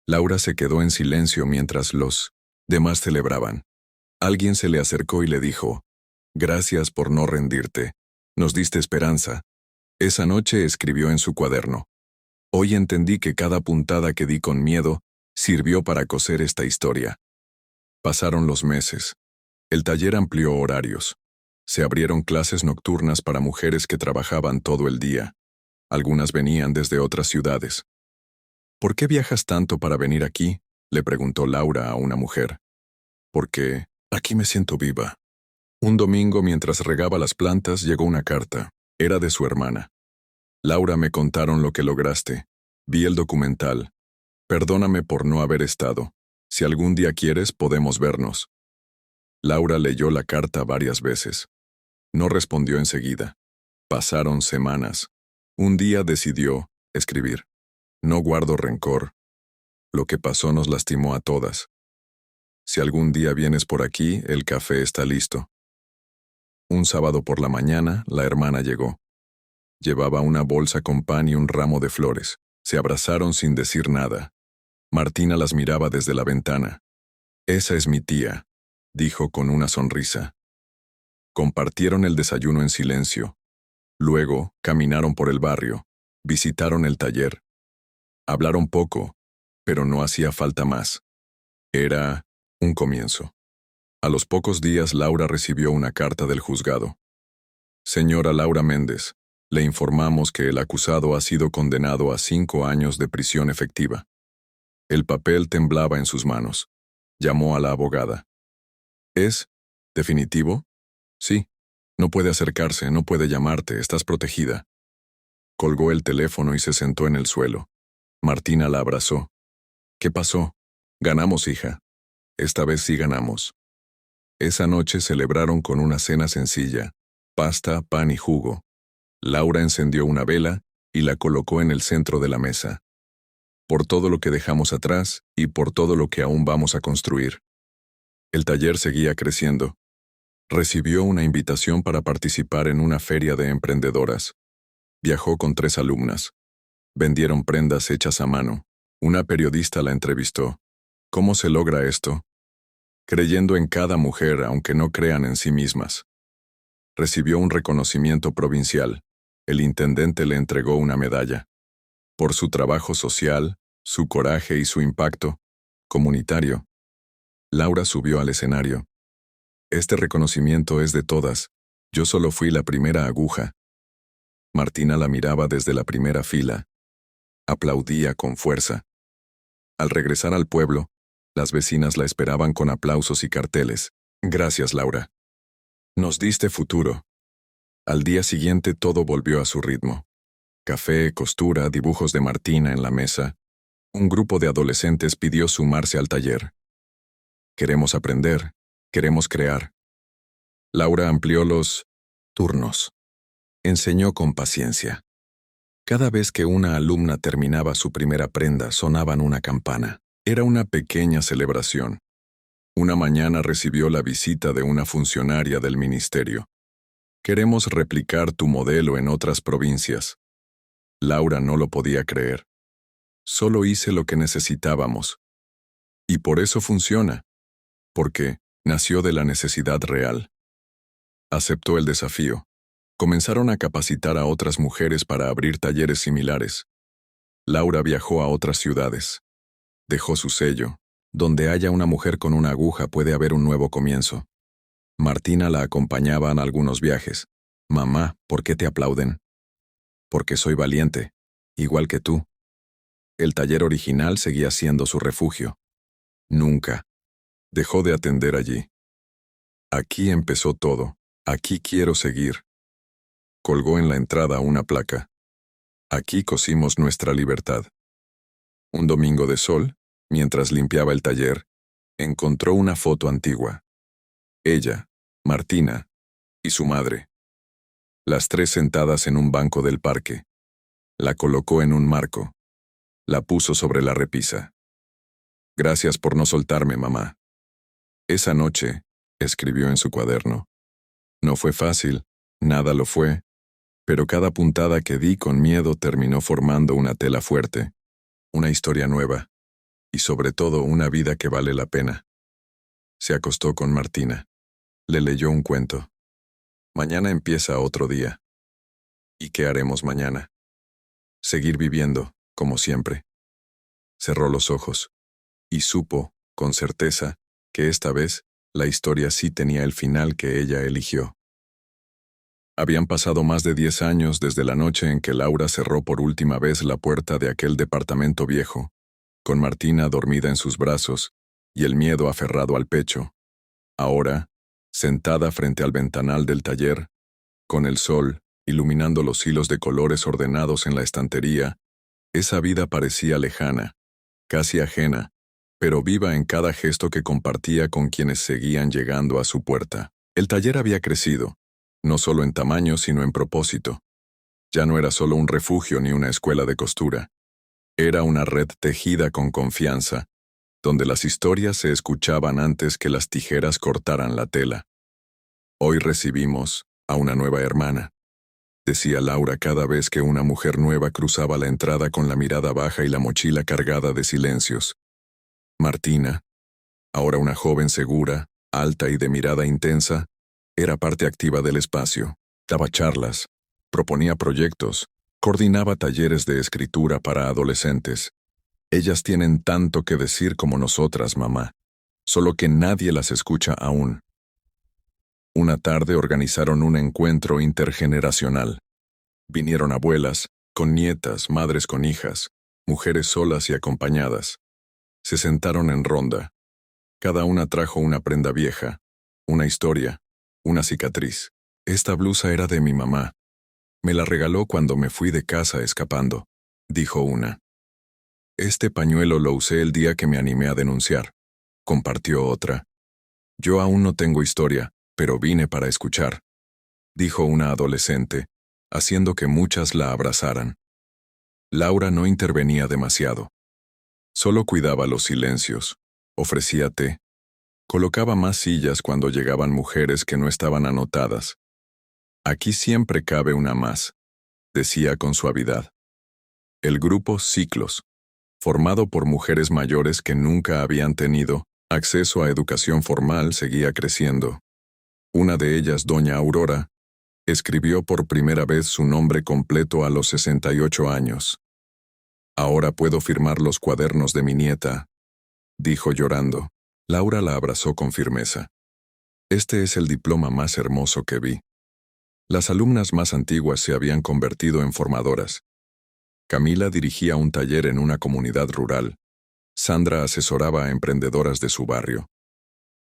Laura se quedó en silencio mientras los demás celebraban. Alguien se le acercó y le dijo, «Gracias por no rendirte. Nos diste esperanza». Esa noche escribió en su cuaderno. «Hoy entendí que cada puntada que di con miedo sirvió para coser esta historia». Pasaron los meses. El taller amplió horarios. Se abrieron clases nocturnas para mujeres que trabajaban todo el día. Algunas venían desde otras ciudades. «¿Por qué viajas tanto para venir aquí?», le preguntó Laura a una mujer. «Porque aquí me siento viva». Un domingo, mientras regaba las plantas, llegó una carta. Era de su hermana. «Laura, me contaron lo que lograste. Vi el documental. Perdóname por no haber estado. Si algún día quieres, podemos vernos». Laura leyó la carta varias veces. No respondió enseguida. Pasaron semanas. Un día decidió escribir. «No guardo rencor. Lo que pasó nos lastimó a todas. Si algún día vienes por aquí, el café está listo». Un sábado por la mañana, la hermana llegó. Llevaba una bolsa con pan y un ramo de flores. Se abrazaron sin decir nada. Martina las miraba desde la ventana. «Esa es mi tía», dijo con una sonrisa. Compartieron el desayuno en silencio. Luego, caminaron por el barrio. Visitaron el taller. Hablaron poco, pero no hacía falta más. Era un comienzo. A los pocos días, Laura recibió una carta del juzgado. «Señora Laura Méndez, le informamos que el acusado ha sido condenado a 5 años de prisión efectiva». El papel temblaba en sus manos. Llamó a la abogada. «¿Es definitivo?» «Sí. No puede acercarse, no puede llamarte, estás protegida». Colgó el teléfono y se sentó en el suelo. Martina la abrazó. «¿Qué pasó?» «Ganamos, hija. Esta vez sí ganamos». Esa noche celebraron con una cena sencilla: pasta, pan y jugo. Laura encendió una vela y la colocó en el centro de la mesa. «Por todo lo que dejamos atrás y por todo lo que aún vamos a construir». El taller seguía creciendo. Recibió una invitación para participar en una feria de emprendedoras. Viajó con 3 alumnas. Vendieron prendas hechas a mano. Una periodista la entrevistó. «¿Cómo se logra esto?». «Creyendo en cada mujer, aunque no crean en sí mismas». Recibió un reconocimiento provincial. El intendente le entregó una medalla. Por su trabajo social, su coraje y su impacto comunitario. Laura subió al escenario. «Este reconocimiento es de todas. Yo solo fui la primera aguja». Martina la miraba desde la primera fila. Aplaudía con fuerza. Al regresar al pueblo, las vecinas la esperaban con aplausos y carteles. «Gracias, Laura. Nos diste futuro». Al día siguiente todo volvió a su ritmo. Café, costura, dibujos de Martina en la mesa. Un grupo de adolescentes pidió sumarse al taller. «Queremos aprender, queremos crear». Laura amplió los turnos. Enseñó con paciencia. Cada vez que una alumna terminaba su primera prenda, sonaban una campana. Era una pequeña celebración. Una mañana recibió la visita de una funcionaria del ministerio. «Queremos replicar tu modelo en otras provincias». Laura no lo podía creer. «Solo hice lo que necesitábamos». Y por eso funciona. Porque nació de la necesidad real. Aceptó el desafío. Comenzaron a capacitar a otras mujeres para abrir talleres similares. Laura viajó a otras ciudades. Dejó su sello. Donde haya una mujer con una aguja puede haber un nuevo comienzo. Martina la acompañaba en algunos viajes. «Mamá, ¿por qué te aplauden?». «Porque soy valiente, igual que tú». El taller original seguía siendo su refugio. Nunca dejó de atender allí. Aquí empezó todo. Aquí quiero seguir. Colgó en la entrada una placa. Aquí cosimos nuestra libertad. Un domingo de sol, mientras limpiaba el taller, encontró una foto antigua. Ella, Martina, y su madre. Las tres sentadas en un banco del parque. La colocó en un marco. La puso sobre la repisa. Gracias por no soltarme, mamá. Esa noche, escribió en su cuaderno. No fue fácil, nada lo fue, pero cada puntada que di con miedo terminó formando una tela fuerte, una historia nueva, y sobre todo una vida que vale la pena. Se acostó con Martina. Le leyó un cuento. Mañana empieza otro día. ¿Y qué haremos mañana? Seguir viviendo, como siempre. Cerró los ojos, y supo, con certeza, que esta vez, la historia sí tenía el final que ella eligió. Habían pasado más de 10 años desde la noche en que Laura cerró por última vez la puerta de aquel departamento viejo, con Martina dormida en sus brazos y el miedo aferrado al pecho. Ahora, sentada frente al ventanal del taller, con el sol iluminando los hilos de colores ordenados en la estantería, esa vida parecía lejana, casi ajena, pero viva en cada gesto que compartía con quienes seguían llegando a su puerta. El taller había crecido, no solo en tamaño sino en propósito. Ya no era solo un refugio ni una escuela de costura. Era una red tejida con confianza, donde las historias se escuchaban antes que las tijeras cortaran la tela. Hoy recibimos a una nueva hermana, decía Laura cada vez que una mujer nueva cruzaba la entrada con la mirada baja y la mochila cargada de silencios. Martina, ahora una joven segura, alta y de mirada intensa, era parte activa del espacio, daba charlas, proponía proyectos, coordinaba talleres de escritura para adolescentes. Ellas tienen tanto que decir como nosotras, mamá, solo que nadie las escucha aún. Una tarde organizaron un encuentro intergeneracional. Vinieron abuelas, con nietas, madres con hijas, mujeres solas y acompañadas. Se sentaron en ronda. Cada una trajo una prenda vieja, una historia, una cicatriz. Esta blusa era de mi mamá. Me la regaló cuando me fui de casa escapando, dijo una. Este pañuelo lo usé el día que me animé a denunciar, compartió otra. Yo aún no tengo historia, pero vine para escuchar, dijo una adolescente, haciendo que muchas la abrazaran. Laura no intervenía demasiado. Solo cuidaba los silencios, ofrecía té, colocaba más sillas cuando llegaban mujeres que no estaban anotadas. Aquí siempre cabe una más, decía con suavidad. El grupo Ciclos, formado por mujeres mayores que nunca habían tenido acceso a educación formal, seguía creciendo. Una de ellas, doña Aurora, escribió por primera vez su nombre completo a los 68 años. Ahora puedo firmar los cuadernos de mi nieta, dijo llorando. Laura la abrazó con firmeza. Este es el diploma más hermoso que vi. Las alumnas más antiguas se habían convertido en formadoras. Camila dirigía un taller en una comunidad rural. Sandra asesoraba a emprendedoras de su barrio.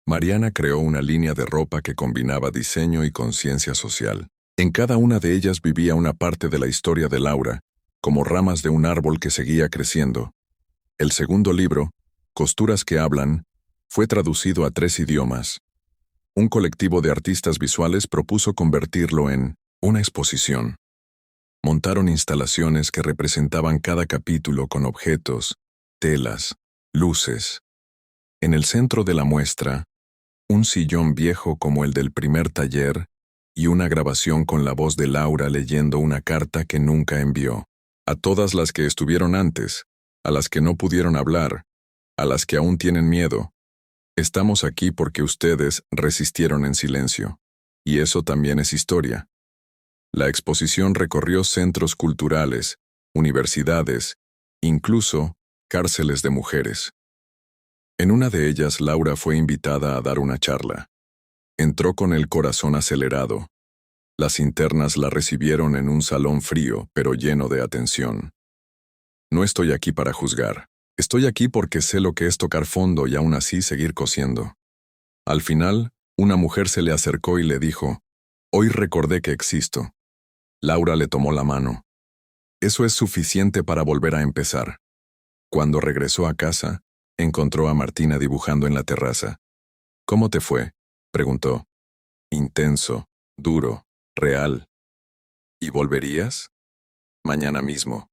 Mariana creó una línea de ropa que combinaba diseño y conciencia social. En cada una de ellas vivía una parte de la historia de Laura, como ramas de un árbol que seguía creciendo. El segundo libro, Costuras que hablan, fue traducido a 3 idiomas. Un colectivo de artistas visuales propuso convertirlo en una exposición. Montaron instalaciones que representaban cada capítulo con objetos, telas, luces. En el centro de la muestra, un sillón viejo como el del primer taller y una grabación con la voz de Laura leyendo una carta que nunca envió. A todas las que estuvieron antes, a las que no pudieron hablar, a las que aún tienen miedo. Estamos aquí porque ustedes resistieron en silencio. Y eso también es historia. La exposición recorrió centros culturales, universidades, incluso cárceles de mujeres. En una de ellas, Laura fue invitada a dar una charla. Entró con el corazón acelerado. Las internas la recibieron en un salón frío, pero lleno de atención. No estoy aquí para juzgar. Estoy aquí porque sé lo que es tocar fondo y aún así seguir cosiendo. Al final, una mujer se le acercó y le dijo, «Hoy recordé que existo». Laura le tomó la mano. Eso es suficiente para volver a empezar. Cuando regresó a casa, encontró a Martina dibujando en la terraza. «¿Cómo te fue?», preguntó. «Intenso, duro, real». «¿Y volverías?». «Mañana mismo».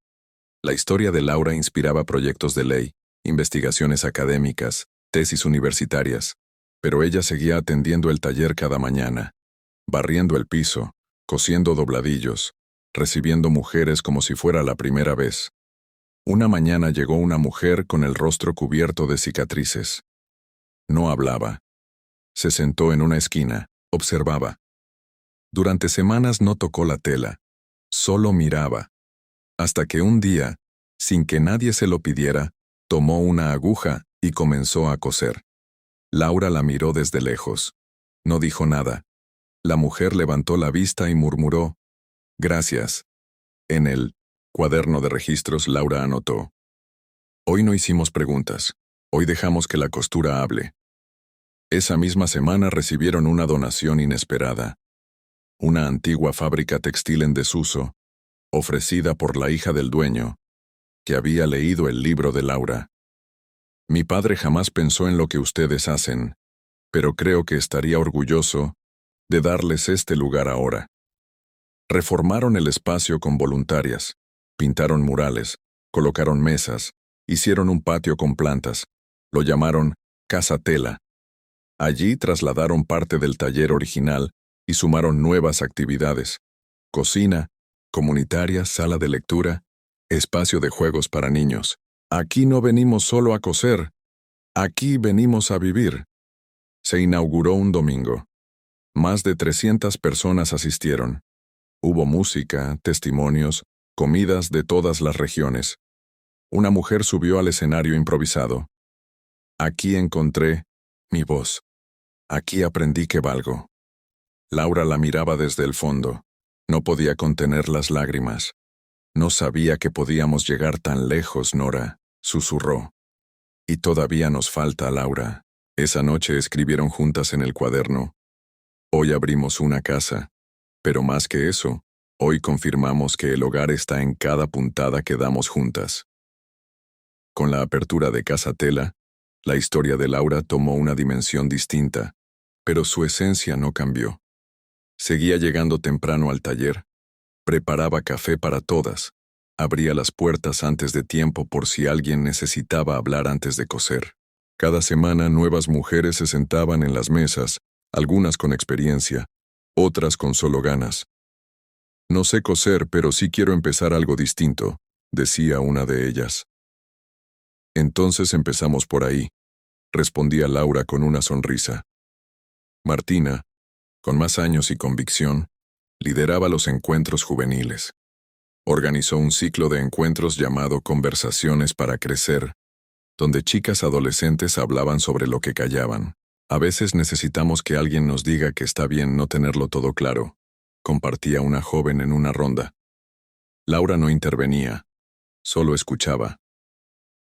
La historia de Laura inspiraba proyectos de ley, investigaciones académicas, tesis universitarias, pero ella seguía atendiendo el taller cada mañana, barriendo el piso, cosiendo dobladillos, recibiendo mujeres como si fuera la primera vez. Una mañana llegó una mujer con el rostro cubierto de cicatrices. No hablaba. Se sentó en una esquina, observaba. Durante semanas no tocó la tela, solo miraba. Hasta que un día, sin que nadie se lo pidiera, tomó una aguja y comenzó a coser. Laura la miró desde lejos. No dijo nada. La mujer levantó la vista y murmuró, «Gracias». En el cuaderno de registros Laura anotó, «Hoy no hicimos preguntas. Hoy dejamos que la costura hable». Esa misma semana recibieron una donación inesperada. Una antigua fábrica textil en desuso, ofrecida por la hija del dueño, que había leído el libro de Laura. «Mi padre jamás pensó en lo que ustedes hacen, pero creo que estaría orgulloso de darles este lugar ahora». Reformaron el espacio con voluntarias, pintaron murales, colocaron mesas, hicieron un patio con plantas, lo llamaron Casa Tela. Allí trasladaron parte del taller original y sumaron nuevas actividades: cocina, comunitaria, sala de lectura, espacio de juegos para niños. «Aquí no venimos solo a coser, aquí venimos a vivir». Se inauguró un domingo. Más de 300 personas asistieron. Hubo música, testimonios, comidas de todas las regiones. Una mujer subió al escenario improvisado. «Aquí encontré mi voz. Aquí aprendí que valgo». Laura la miraba desde el fondo. No podía contener las lágrimas. «No sabía que podíamos llegar tan lejos, Nora», susurró. «Y todavía nos falta, Laura». Esa noche escribieron juntas en el cuaderno, «Hoy abrimos una casa, pero más que eso, hoy confirmamos que el hogar está en cada puntada que damos juntas». Con la apertura de Casa Tela, la historia de Laura tomó una dimensión distinta, pero su esencia no cambió. Seguía llegando temprano al taller, preparaba café para todas, abría las puertas antes de tiempo por si alguien necesitaba hablar antes de coser. Cada semana nuevas mujeres se sentaban en las mesas, algunas con experiencia, otras con solo ganas. «No sé coser, pero sí quiero empezar algo distinto», decía una de ellas. «Entonces empezamos por ahí», respondía Laura con una sonrisa. Martina, con más años y convicción, lideraba los encuentros juveniles. Organizó un ciclo de encuentros llamado Conversaciones para Crecer, donde chicas adolescentes hablaban sobre lo que callaban. «A veces necesitamos que alguien nos diga que está bien no tenerlo todo claro», compartía una joven en una ronda. Laura no intervenía, solo escuchaba.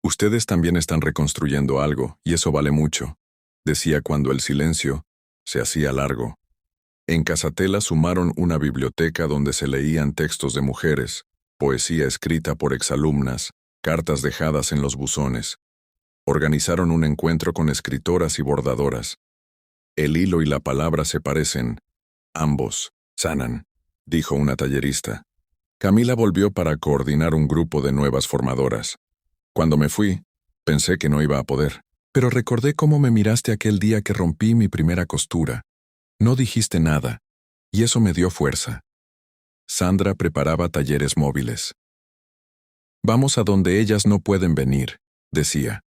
«Ustedes también están reconstruyendo algo, y eso vale mucho», decía cuando el silencio se hacía largo. En Casa Tela sumaron una biblioteca donde se leían textos de mujeres, poesía escrita por exalumnas, cartas dejadas en los buzones. Organizaron un encuentro con escritoras y bordadoras. «El hilo y la palabra se parecen. Ambos sanan», dijo una tallerista. Camila volvió para coordinar un grupo de nuevas formadoras. «Cuando me fui, pensé que no iba a poder, pero recordé cómo me miraste aquel día que rompí mi primera costura. No dijiste nada, y eso me dio fuerza». Sandra preparaba talleres móviles. «Vamos a donde ellas no pueden venir», decía.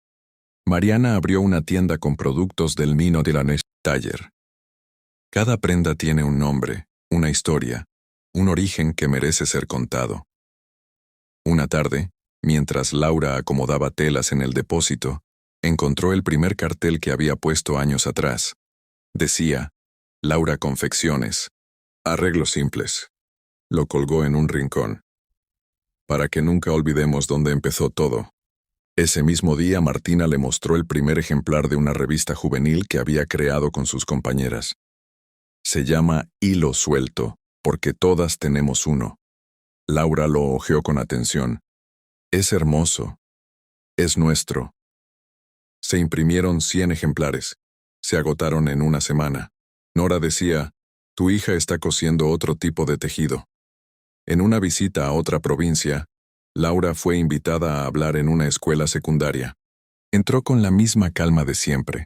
Mariana abrió una tienda con productos del Mino de la Taller. Cada prenda tiene un nombre, una historia, un origen que merece ser contado. Una tarde, mientras Laura acomodaba telas en el depósito, encontró el primer cartel que había puesto años atrás. Decía, «Laura Confecciones. Arreglos simples». Lo colgó en un rincón. para que nunca olvidemos dónde empezó todo. Ese mismo día Martina le mostró el primer ejemplar de una revista juvenil que había creado con sus compañeras. Se llama Hilo Suelto, porque todas tenemos uno. Laura lo hojeó con atención. Es hermoso. Es nuestro. Se imprimieron 100 ejemplares. Se agotaron en una semana. Nora decía, tu hija está cosiendo otro tipo de tejido. En una visita a otra provincia, Laura fue invitada a hablar en una escuela secundaria. Entró con la misma calma de siempre.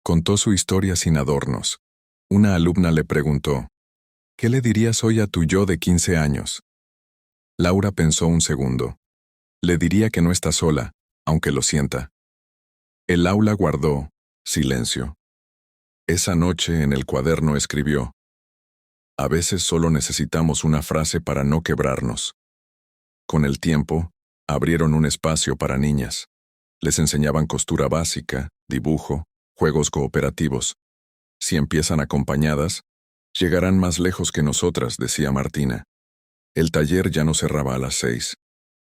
Contó su historia sin adornos. Una alumna le preguntó, ¿qué le dirías hoy a tu yo de 15 años? Laura pensó un segundo. Le diría que no está sola, aunque lo sienta. El aula guardó silencio. Esa noche en el cuaderno escribió, a veces solo necesitamos una frase para no quebrarnos. Con el tiempo, abrieron un espacio para niñas. Les enseñaban costura básica, dibujo, juegos cooperativos. Si empiezan acompañadas, llegarán más lejos que nosotras, decía Martina. El taller ya no cerraba a las 6.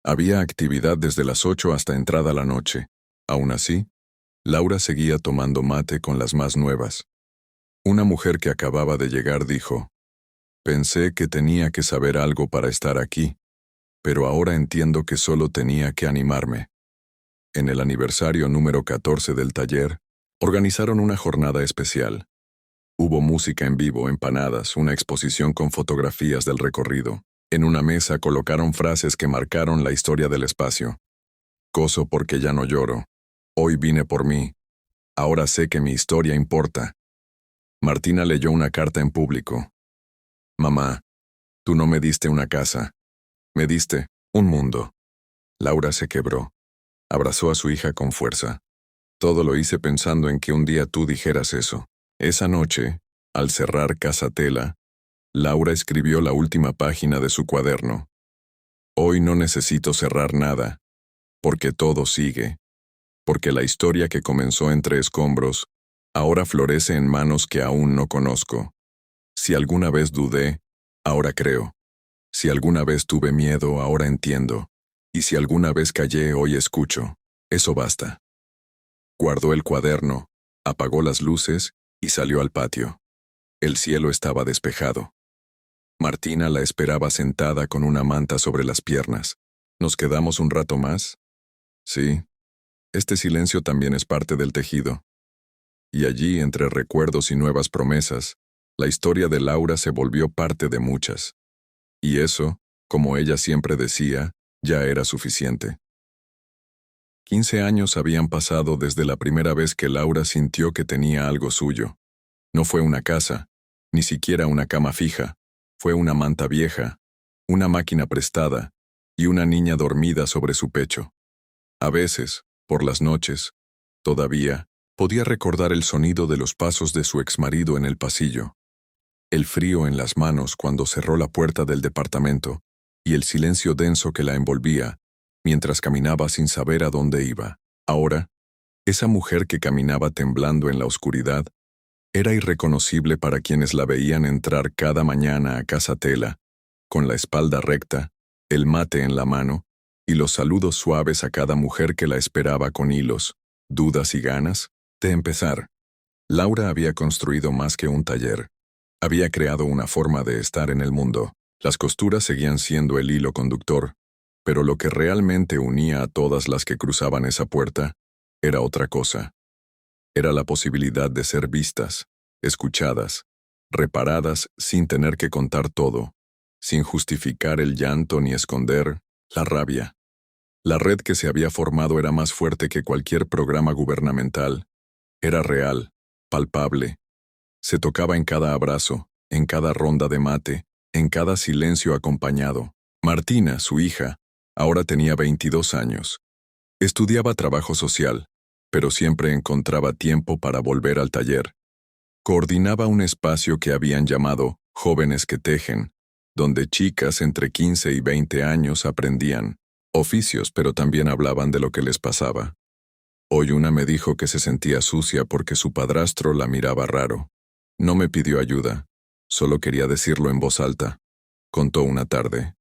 Había actividad desde las 8 hasta entrada la noche. Aún así, Laura seguía tomando mate con las más nuevas. Una mujer que acababa de llegar dijo, pensé que tenía que saber algo para estar aquí, pero ahora entiendo que solo tenía que animarme. En el aniversario número 14 del taller, organizaron una jornada especial. Hubo música en vivo, empanadas, una exposición con fotografías del recorrido. En una mesa colocaron frases que marcaron la historia del espacio. Coso porque ya no lloro. Hoy vine por mí. Ahora sé que mi historia importa. Martina leyó una carta en público. Mamá, tú no me diste una casa. Me diste un mundo. Laura se quebró. Abrazó a su hija con fuerza. Todo lo hice pensando en que un día tú dijeras eso. Esa noche, al cerrar Casa Tela, Laura escribió la última página de su cuaderno. Hoy no necesito cerrar nada, porque todo sigue. Porque la historia que comenzó entre escombros, ahora florece en manos que aún no conozco. Si alguna vez dudé, ahora creo. Si alguna vez tuve miedo, ahora entiendo. Y si alguna vez callé, hoy escucho. Eso basta. Guardó el cuaderno, apagó las luces y salió al patio. El cielo estaba despejado. Martina la esperaba sentada con una manta sobre las piernas. ¿Nos quedamos un rato más? Sí. Este silencio también es parte del tejido. Y allí, entre recuerdos y nuevas promesas, la historia de Laura se volvió parte de muchas. Y eso, como ella siempre decía, ya era suficiente. 15 años habían pasado desde la primera vez que Laura sintió que tenía algo suyo. No fue una casa, ni siquiera una cama fija, fue una manta vieja, una máquina prestada y una niña dormida sobre su pecho. A veces, por las noches, todavía, podía recordar el sonido de los pasos de su exmarido en el pasillo, el frío en las manos cuando cerró la puerta del departamento y el silencio denso que la envolvía mientras caminaba sin saber a dónde iba. Ahora, esa mujer que caminaba temblando en la oscuridad era irreconocible para quienes la veían entrar cada mañana a Casa Tela, con la espalda recta, el mate en la mano y los saludos suaves a cada mujer que la esperaba con hilos, dudas y ganas de empezar. Laura había construido más que un taller. Había creado una forma de estar en el mundo. Las costuras seguían siendo el hilo conductor, pero lo que realmente unía a todas las que cruzaban esa puerta era otra cosa. Era la posibilidad de ser vistas, escuchadas, reparadas sin tener que contar todo, sin justificar el llanto ni esconder la rabia. La red que se había formado era más fuerte que cualquier programa gubernamental. Era real, palpable. Se tocaba en cada abrazo, en cada ronda de mate, en cada silencio acompañado. Martina, su hija, ahora tenía 22 años. Estudiaba trabajo social, pero siempre encontraba tiempo para volver al taller. Coordinaba un espacio que habían llamado Jóvenes que Tejen, donde chicas entre 15 y 20 años aprendían oficios, pero también hablaban de lo que les pasaba. Hoy una me dijo que se sentía sucia porque su padrastro la miraba raro. No me pidió ayuda, solo quería decirlo en voz alta. Contó una tarde.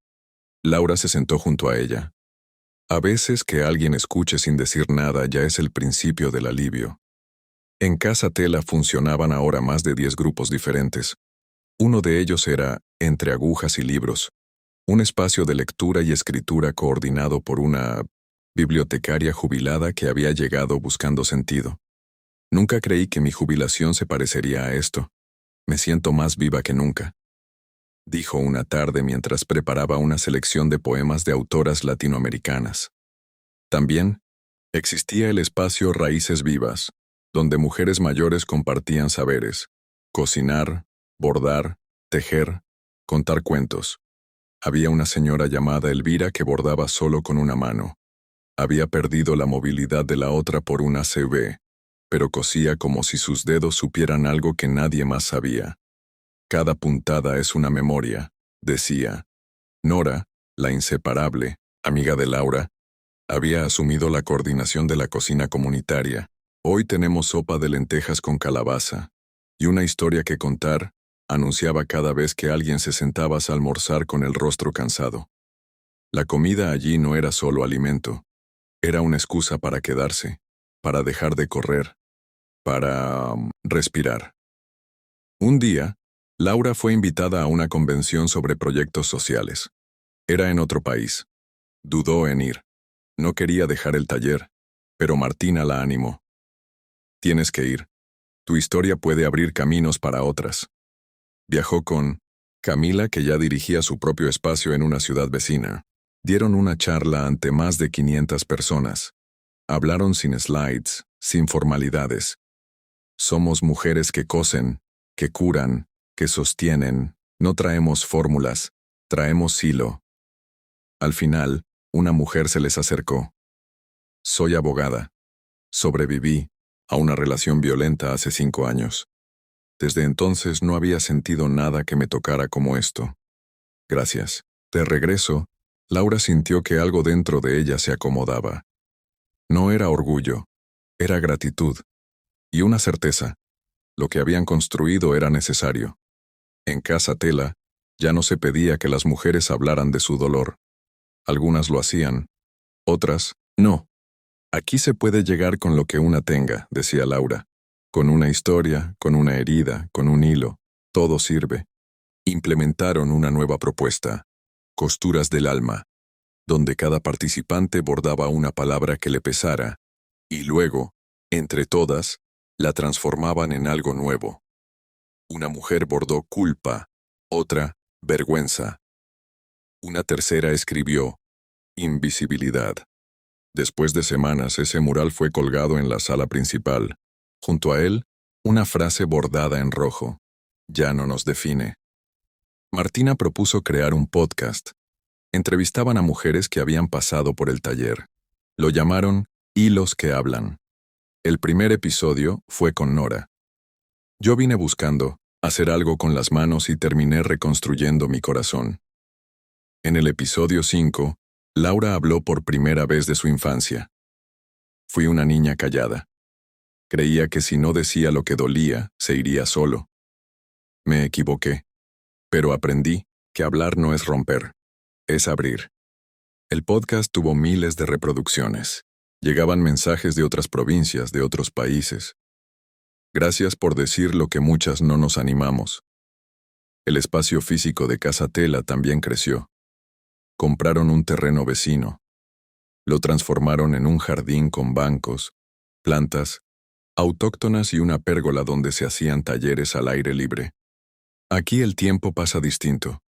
Laura se sentó junto a ella. A veces que alguien escuche sin decir nada ya es el principio del alivio. En Casa Tela funcionaban ahora más de 10 grupos diferentes. Uno de ellos era Entre agujas y libros, un espacio de lectura y escritura coordinado por una bibliotecaria jubilada que había llegado buscando sentido. Nunca creí que mi jubilación se parecería a esto. Me siento más viva que nunca, dijo una tarde mientras preparaba una selección de poemas de autoras latinoamericanas. También existía el espacio Raíces Vivas, donde mujeres mayores compartían saberes: cocinar, bordar, tejer, contar cuentos. Había una señora llamada Elvira que bordaba solo con una mano. Había perdido la movilidad de la otra por una ACV, pero cosía como si sus dedos supieran algo que nadie más sabía. Cada puntada es una memoria, decía. Nora, la inseparable, amiga de Laura, había asumido la coordinación de la cocina comunitaria. Hoy tenemos sopa de lentejas con calabaza. Y una historia que contar, anunciaba cada vez que alguien se sentaba a almorzar con el rostro cansado. La comida allí no era solo alimento. Era una excusa para quedarse, para dejar de correr, para respirar. Un día, Laura fue invitada a una convención sobre proyectos sociales. Era en otro país. Dudó en ir. No quería dejar el taller, pero Martina la animó. Tienes que ir. Tu historia puede abrir caminos para otras. Viajó con Camila, que ya dirigía su propio espacio en una ciudad vecina. Dieron una charla ante más de 500 personas. Hablaron sin slides, sin formalidades. Somos mujeres que cosen, que curan, que sostienen. No traemos fórmulas, traemos hilo. Al final, una mujer se les acercó. Soy abogada. Sobreviví a una relación violenta hace 5 años. Desde entonces no había sentido nada que me tocara como esto. Gracias. De regreso, Laura sintió que algo dentro de ella se acomodaba. No era orgullo, era gratitud. Y una certeza. Lo que habían construido era necesario. En Casa Tela, ya no se pedía que las mujeres hablaran de su dolor. Algunas lo hacían, otras, no. Aquí se puede llegar con lo que una tenga, decía Laura. Con una historia, con una herida, con un hilo, todo sirve. Implementaron una nueva propuesta, Costuras del Alma, donde cada participante bordaba una palabra que le pesara, y luego, entre todas, la transformaban en algo nuevo. Una mujer bordó culpa, otra, vergüenza. Una tercera escribió, invisibilidad. Después de semanas, ese mural fue colgado en la sala principal. Junto a él, una frase bordada en rojo. Ya no nos define. Martina propuso crear un podcast. Entrevistaban a mujeres que habían pasado por el taller. Lo llamaron Hilos que Hablan. El primer episodio fue con Nora. Yo vine buscando hacer algo con las manos y terminé reconstruyendo mi corazón. En el episodio 5, Laura habló por primera vez de su infancia. Fui una niña callada. Creía que si no decía lo que dolía, se iría solo. Me equivoqué. Pero aprendí que hablar no es romper, es abrir. El podcast tuvo miles de reproducciones. Llegaban mensajes de otras provincias, de otros países. Gracias por decir lo que muchas no nos animamos. El espacio físico de Casa Tela también creció. Compraron un terreno vecino. Lo transformaron en un jardín con bancos, plantas autóctonas y una pérgola donde se hacían talleres al aire libre. Aquí el tiempo pasa distinto,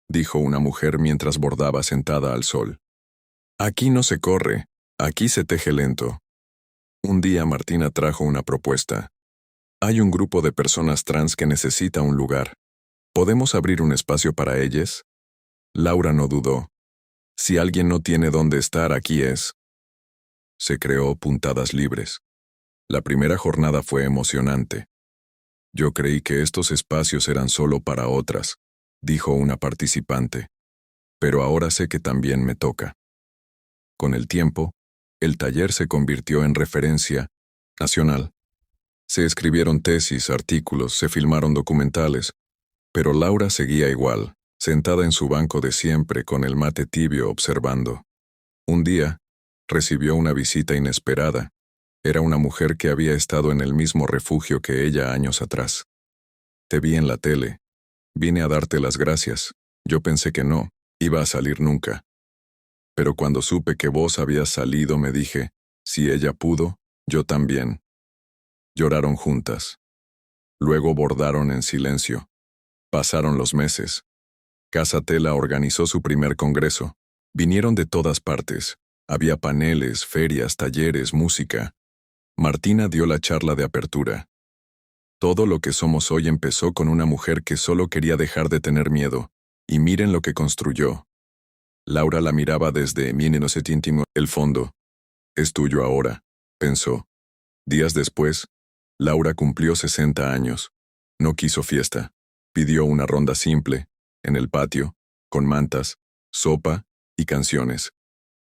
dijo una mujer mientras bordaba sentada al sol. Aquí no se corre, aquí se teje lento. Un día Martina trajo una propuesta. Hay un grupo de personas trans que necesita un lugar. ¿Podemos abrir un espacio para ellas? Laura no dudó. Si alguien no tiene dónde estar, aquí es. Se creó Puntadas Libres. La primera jornada fue emocionante. Yo creí que estos espacios eran solo para otras, dijo una participante. Pero ahora sé que también me toca. Con el tiempo, el taller se convirtió en referencia nacional. Se escribieron tesis, artículos, se filmaron documentales, pero Laura seguía igual, sentada en su banco de siempre con el mate tibio observando. Un día, recibió una visita inesperada. Era una mujer que había estado en el mismo refugio que ella años atrás. Te vi en la tele. Vine a darte las gracias. Yo pensé que no, iba a salir nunca. Pero cuando supe que vos habías salido me dije, si ella pudo, yo también. Lloraron juntas. Luego bordaron en silencio. Pasaron los meses. Casa Tela organizó su primer congreso. Vinieron de todas partes. Había paneles, ferias, talleres, música. Martina dio la charla de apertura. Todo lo que somos hoy empezó con una mujer que solo quería dejar de tener miedo. Y miren lo que construyó. Laura la miraba desde íntimo, el fondo. Es tuyo ahora, pensó. Días después, Laura cumplió 60 años. No quiso fiesta. Pidió una ronda simple, en el patio, con mantas, sopa y canciones.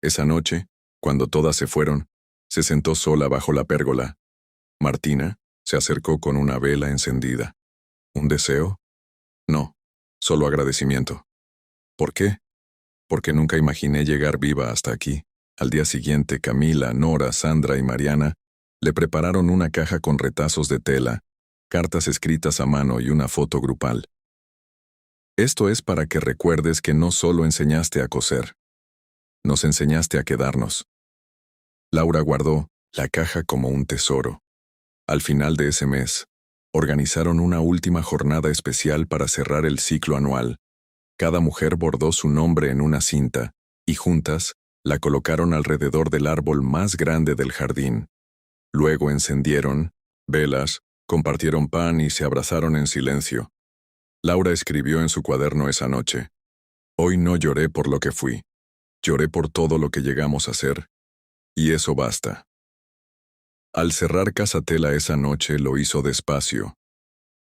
Esa noche, cuando todas se fueron, se sentó sola bajo la pérgola. Martina se acercó con una vela encendida. ¿Un deseo? No, solo agradecimiento. ¿Por qué? Porque nunca imaginé llegar viva hasta aquí. Al día siguiente, Camila, Nora, Sandra y Mariana le prepararon una caja con retazos de tela, cartas escritas a mano y una foto grupal. Esto es para que recuerdes que no solo enseñaste a coser, nos enseñaste a quedarnos. Laura guardó la caja como un tesoro. Al final de ese mes, organizaron una última jornada especial para cerrar el ciclo anual. Cada mujer bordó su nombre en una cinta, y juntas la colocaron alrededor del árbol más grande del jardín. Luego encendieron velas, compartieron pan y se abrazaron en silencio. Laura escribió en su cuaderno esa noche: hoy no lloré por lo que fui, lloré por todo lo que llegamos a ser. Y eso basta. Al cerrar Casa Tela esa noche lo hizo despacio.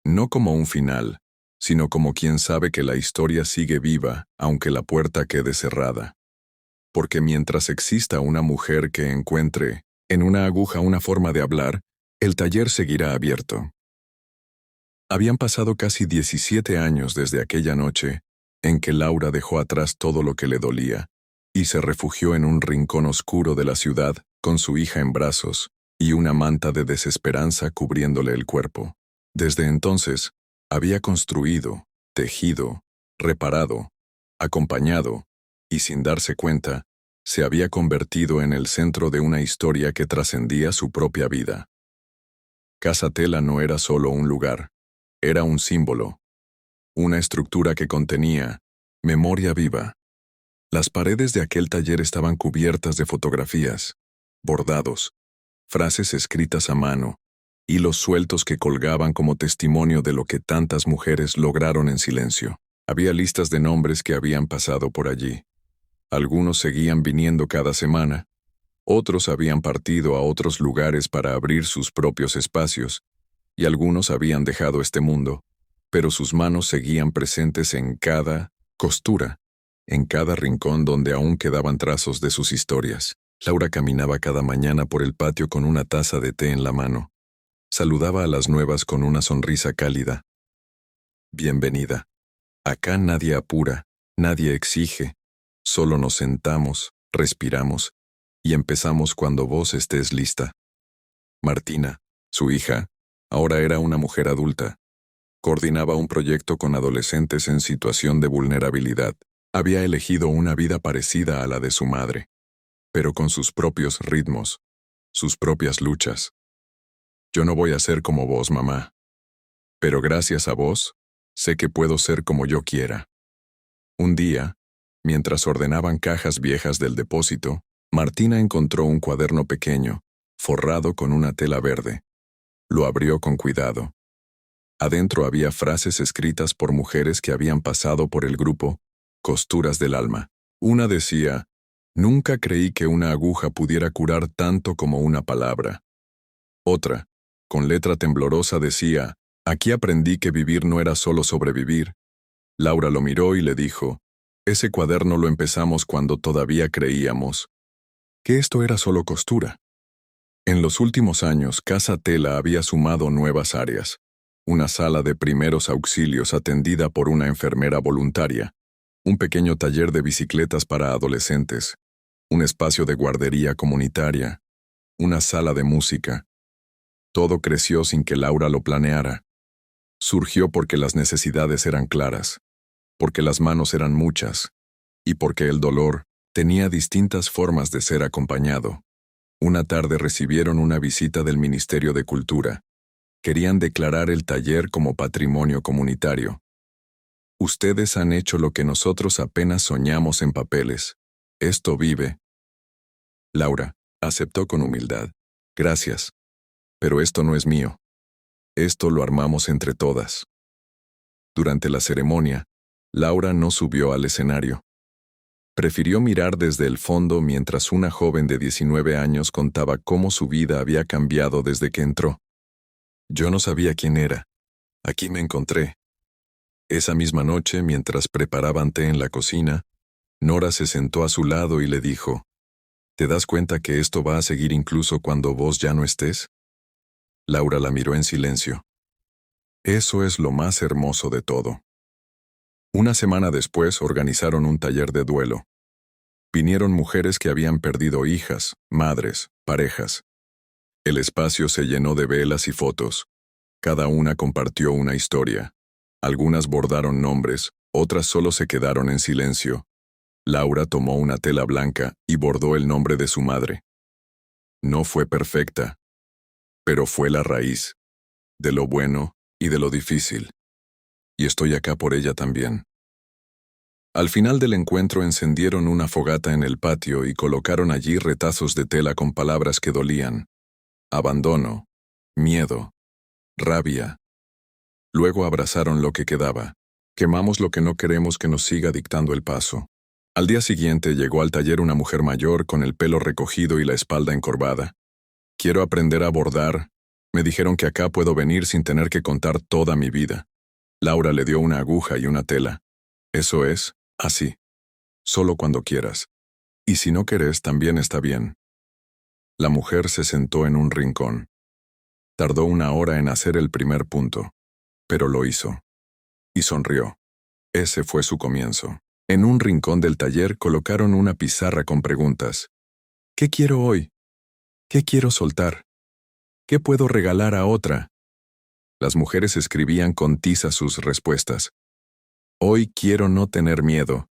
No como un final, sino como quien sabe que la historia sigue viva, aunque la puerta quede cerrada. Porque mientras exista una mujer que encuentre en una aguja una forma de hablar, el taller seguirá abierto. Habían pasado casi 17 años desde aquella noche en que Laura dejó atrás todo lo que le dolía y se refugió en un rincón oscuro de la ciudad con su hija en brazos y una manta de desesperanza cubriéndole el cuerpo. Desde entonces, había construido, tejido, reparado, acompañado, y sin darse cuenta, se había convertido en el centro de una historia que trascendía su propia vida. Casa Tela no era solo un lugar, era un símbolo, una estructura que contenía memoria viva. Las paredes de aquel taller estaban cubiertas de fotografías, bordados, frases escritas a mano, hilos sueltos que colgaban como testimonio de lo que tantas mujeres lograron en silencio. Había listas de nombres que habían pasado por allí. Algunos seguían viniendo cada semana, otros habían partido a otros lugares para abrir sus propios espacios, y algunos habían dejado este mundo, pero sus manos seguían presentes en cada costura, en cada rincón donde aún quedaban trazos de sus historias. Laura caminaba cada mañana por el patio con una taza de té en la mano. Saludaba a las nuevas con una sonrisa cálida. Bienvenida. Acá nadie apura, nadie exige. Solo nos sentamos, respiramos, y empezamos cuando vos estés lista. Martina, su hija, ahora era una mujer adulta. Coordinaba un proyecto con adolescentes en situación de vulnerabilidad. Había elegido una vida parecida a la de su madre, pero con sus propios ritmos, sus propias luchas. Yo no voy a ser como vos, mamá. Pero gracias a vos, sé que puedo ser como yo quiera. Un día, mientras ordenaban cajas viejas del depósito, Martina encontró un cuaderno pequeño, forrado con una tela verde. Lo abrió con cuidado. Adentro había frases escritas por mujeres que habían pasado por el grupo Costuras del Alma. Una decía: nunca creí que una aguja pudiera curar tanto como una palabra. Otra, con letra temblorosa, decía: aquí aprendí que vivir no era solo sobrevivir. Laura lo miró y le dijo: ese cuaderno lo empezamos cuando todavía creíamos que esto era solo costura. En los últimos años, Casa Tela había sumado nuevas áreas. Una sala de primeros auxilios atendida por una enfermera voluntaria, un pequeño taller de bicicletas para adolescentes, un espacio de guardería comunitaria, una sala de música. Todo creció sin que Laura lo planeara. Surgió porque las necesidades eran claras, porque las manos eran muchas, y porque el dolor tenía distintas formas de ser acompañado. Una tarde recibieron una visita del Ministerio de Cultura. Querían declarar el taller como patrimonio comunitario. Ustedes han hecho lo que nosotros apenas soñamos en papeles. Esto vive. Laura aceptó con humildad. Gracias. Pero esto no es mío. Esto lo armamos entre todas. Durante la ceremonia, Laura no subió al escenario. Prefirió mirar desde el fondo mientras una joven de 19 años contaba cómo su vida había cambiado desde que entró. Yo no sabía quién era. Aquí me encontré. Esa misma noche, mientras preparaban té en la cocina, Nora se sentó a su lado y le dijo, ¿te das cuenta que esto va a seguir incluso cuando vos ya no estés? Laura la miró en silencio. Eso es lo más hermoso de todo. Una semana después organizaron un taller de duelo. Vinieron mujeres que habían perdido hijas, madres, parejas. El espacio se llenó de velas y fotos. Cada una compartió una historia. Algunas bordaron nombres, otras solo se quedaron en silencio. Laura tomó una tela blanca y bordó el nombre de su madre. No fue perfecta, pero fue la raíz, de lo bueno y de lo difícil. Y estoy acá por ella también. Al final del encuentro encendieron una fogata en el patio y colocaron allí retazos de tela con palabras que dolían. Abandono, miedo, rabia. Luego abrazaron lo que quedaba. Quemamos lo que no queremos que nos siga dictando el paso. Al día siguiente llegó al taller una mujer mayor con el pelo recogido y la espalda encorvada. Quiero aprender a bordar. Me dijeron que acá puedo venir sin tener que contar toda mi vida. Laura le dio una aguja y una tela. Eso es, así. Solo cuando quieras. Y si no querés, también está bien. La mujer se sentó en un rincón. Tardó 1 hora en hacer el primer punto, pero lo hizo. Y sonrió. Ese fue su comienzo. En un rincón del taller colocaron una pizarra con preguntas. ¿Qué quiero hoy? ¿Qué quiero soltar? ¿Qué puedo regalar a otra? Las mujeres escribían con tiza sus respuestas. Hoy quiero no tener miedo.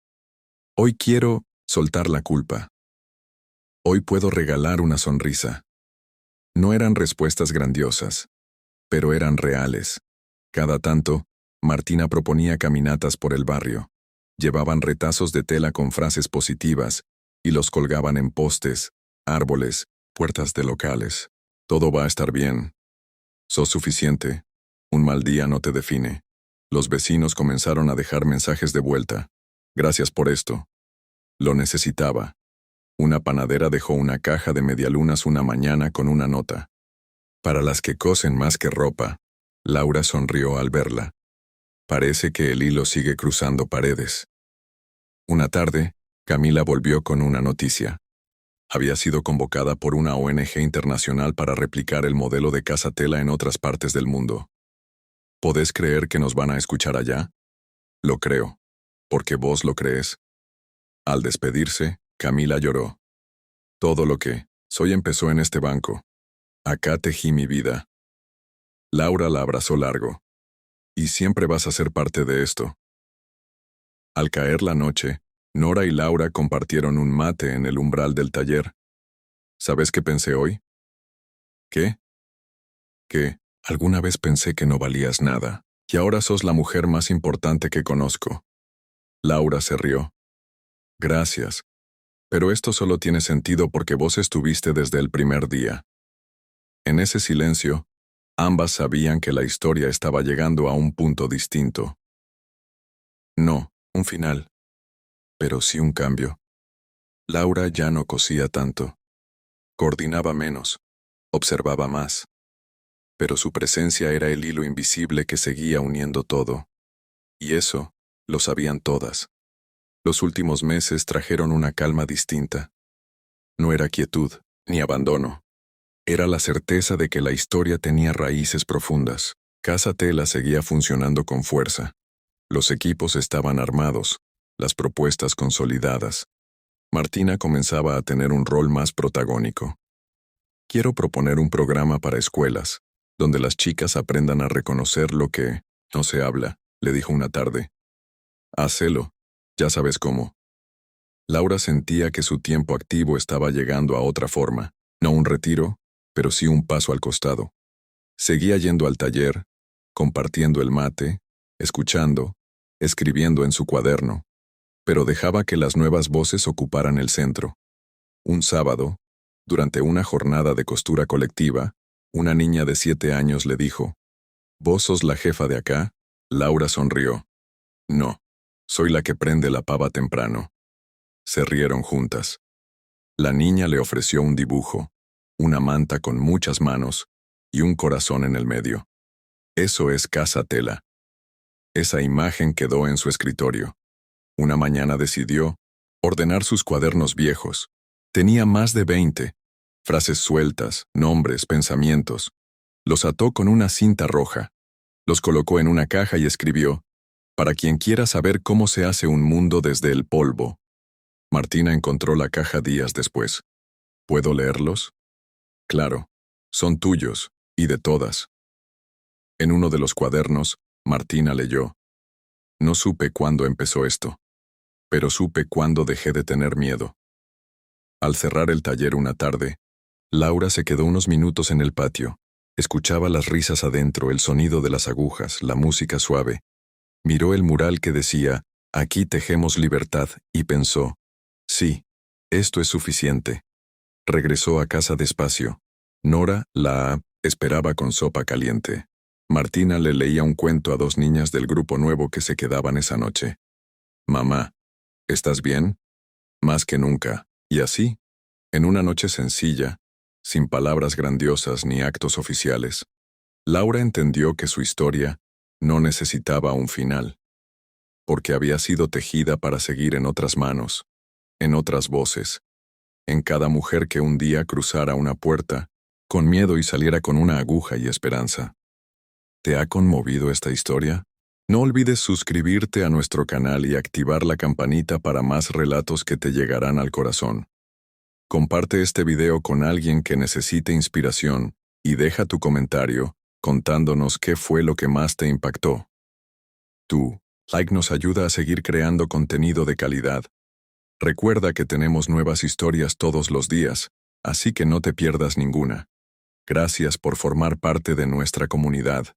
Hoy quiero soltar la culpa. Hoy puedo regalar una sonrisa. No eran respuestas grandiosas, pero eran reales. Cada tanto, Martina proponía caminatas por el barrio. Llevaban retazos de tela con frases positivas y los colgaban en postes, árboles, puertas de locales. Todo va a estar bien. Sos suficiente. Un mal día no te define. Los vecinos comenzaron a dejar mensajes de vuelta. Gracias por esto. Lo necesitaba. Una panadera dejó una caja de medialunas una mañana con una nota. Para las que cosen más que ropa. Laura sonrió al verla. Parece que el hilo sigue cruzando paredes. Una tarde, Camila volvió con una noticia. Había sido convocada por una ONG internacional para replicar el modelo de casa tela en otras partes del mundo. ¿Podés creer que nos van a escuchar allá? Lo creo, porque vos lo crees. Al despedirse, Camila lloró. Todo lo que soy empezó en este banco. Acá tejí mi vida. Laura la abrazó largo. Y siempre vas a ser parte de esto. Al caer la noche, Nora y Laura compartieron un mate en el umbral del taller. ¿Sabes qué pensé hoy? ¿Qué? Que alguna vez pensé que no valías nada, y ahora sos la mujer más importante que conozco. Laura se rió. Gracias. Pero esto solo tiene sentido porque vos estuviste desde el primer día. En ese silencio, ambas sabían que la historia estaba llegando a un punto distinto. No un final, pero sí un cambio. Laura ya no cosía tanto. Coordinaba menos, observaba más. Pero su presencia era el hilo invisible que seguía uniendo todo. Y eso lo sabían todas. Los últimos meses trajeron una calma distinta. No era quietud, ni abandono. Era la certeza de que la historia tenía raíces profundas. Casa Tela seguía funcionando con fuerza. Los equipos estaban armados. las propuestas consolidadas. Martina comenzaba a tener un rol más protagónico. Quiero proponer un programa para escuelas, donde las chicas aprendan a reconocer lo que no se habla, le dijo una tarde. Hacelo, ya sabes cómo. Laura sentía que su tiempo activo estaba llegando a otra forma, no un retiro, pero sí un paso al costado. Seguía yendo al taller, compartiendo el mate, escuchando, escribiendo en su cuaderno, pero dejaba que las nuevas voces ocuparan el centro. Un sábado, durante una jornada de costura colectiva, una niña de 7 años le dijo, «¿Vos sos la jefa de acá?» Laura sonrió. «No, soy la que prende la pava temprano». Se rieron juntas. La niña le ofreció un dibujo, una manta con muchas manos y un corazón en el medio. Eso es Casa Tela. Esa imagen quedó en su escritorio. Una mañana decidió ordenar sus cuadernos viejos. Tenía más de 20, frases sueltas, nombres, pensamientos. Los ató con una cinta roja. Los colocó en una caja y escribió, «Para quien quiera saber cómo se hace un mundo desde el polvo». Martina encontró la caja días después. ¿Puedo leerlos? Claro, son tuyos, y de todas. En uno de los cuadernos, Martina leyó, «No supe cuándo empezó esto, pero supe cuándo dejé de tener miedo». Al cerrar el taller una tarde, Laura se quedó unos minutos en el patio. Escuchaba las risas adentro, el sonido de las agujas, la música suave. Miró el mural que decía, «Aquí tejemos libertad», y pensó, «Sí, esto es suficiente». Regresó a casa despacio. Nora, la esperaba con sopa caliente. Martina le leía un cuento a 2 niñas del grupo nuevo que se quedaban esa noche. «Mamá, ¿estás bien?» Más que nunca. Y así, en una noche sencilla, sin palabras grandiosas ni actos oficiales, Laura entendió que su historia no necesitaba un final, porque había sido tejida para seguir en otras manos, en otras voces, en cada mujer que un día cruzara una puerta, con miedo y saliera con una aguja y esperanza. ¿Te ha conmovido esta historia? No olvides suscribirte a nuestro canal y activar la campanita para más relatos que te llegarán al corazón. Comparte este video con alguien que necesite inspiración y deja tu comentario contándonos qué fue lo que más te impactó. Tu like nos ayuda a seguir creando contenido de calidad. Recuerda que tenemos nuevas historias todos los días, así que no te pierdas ninguna. Gracias por formar parte de nuestra comunidad.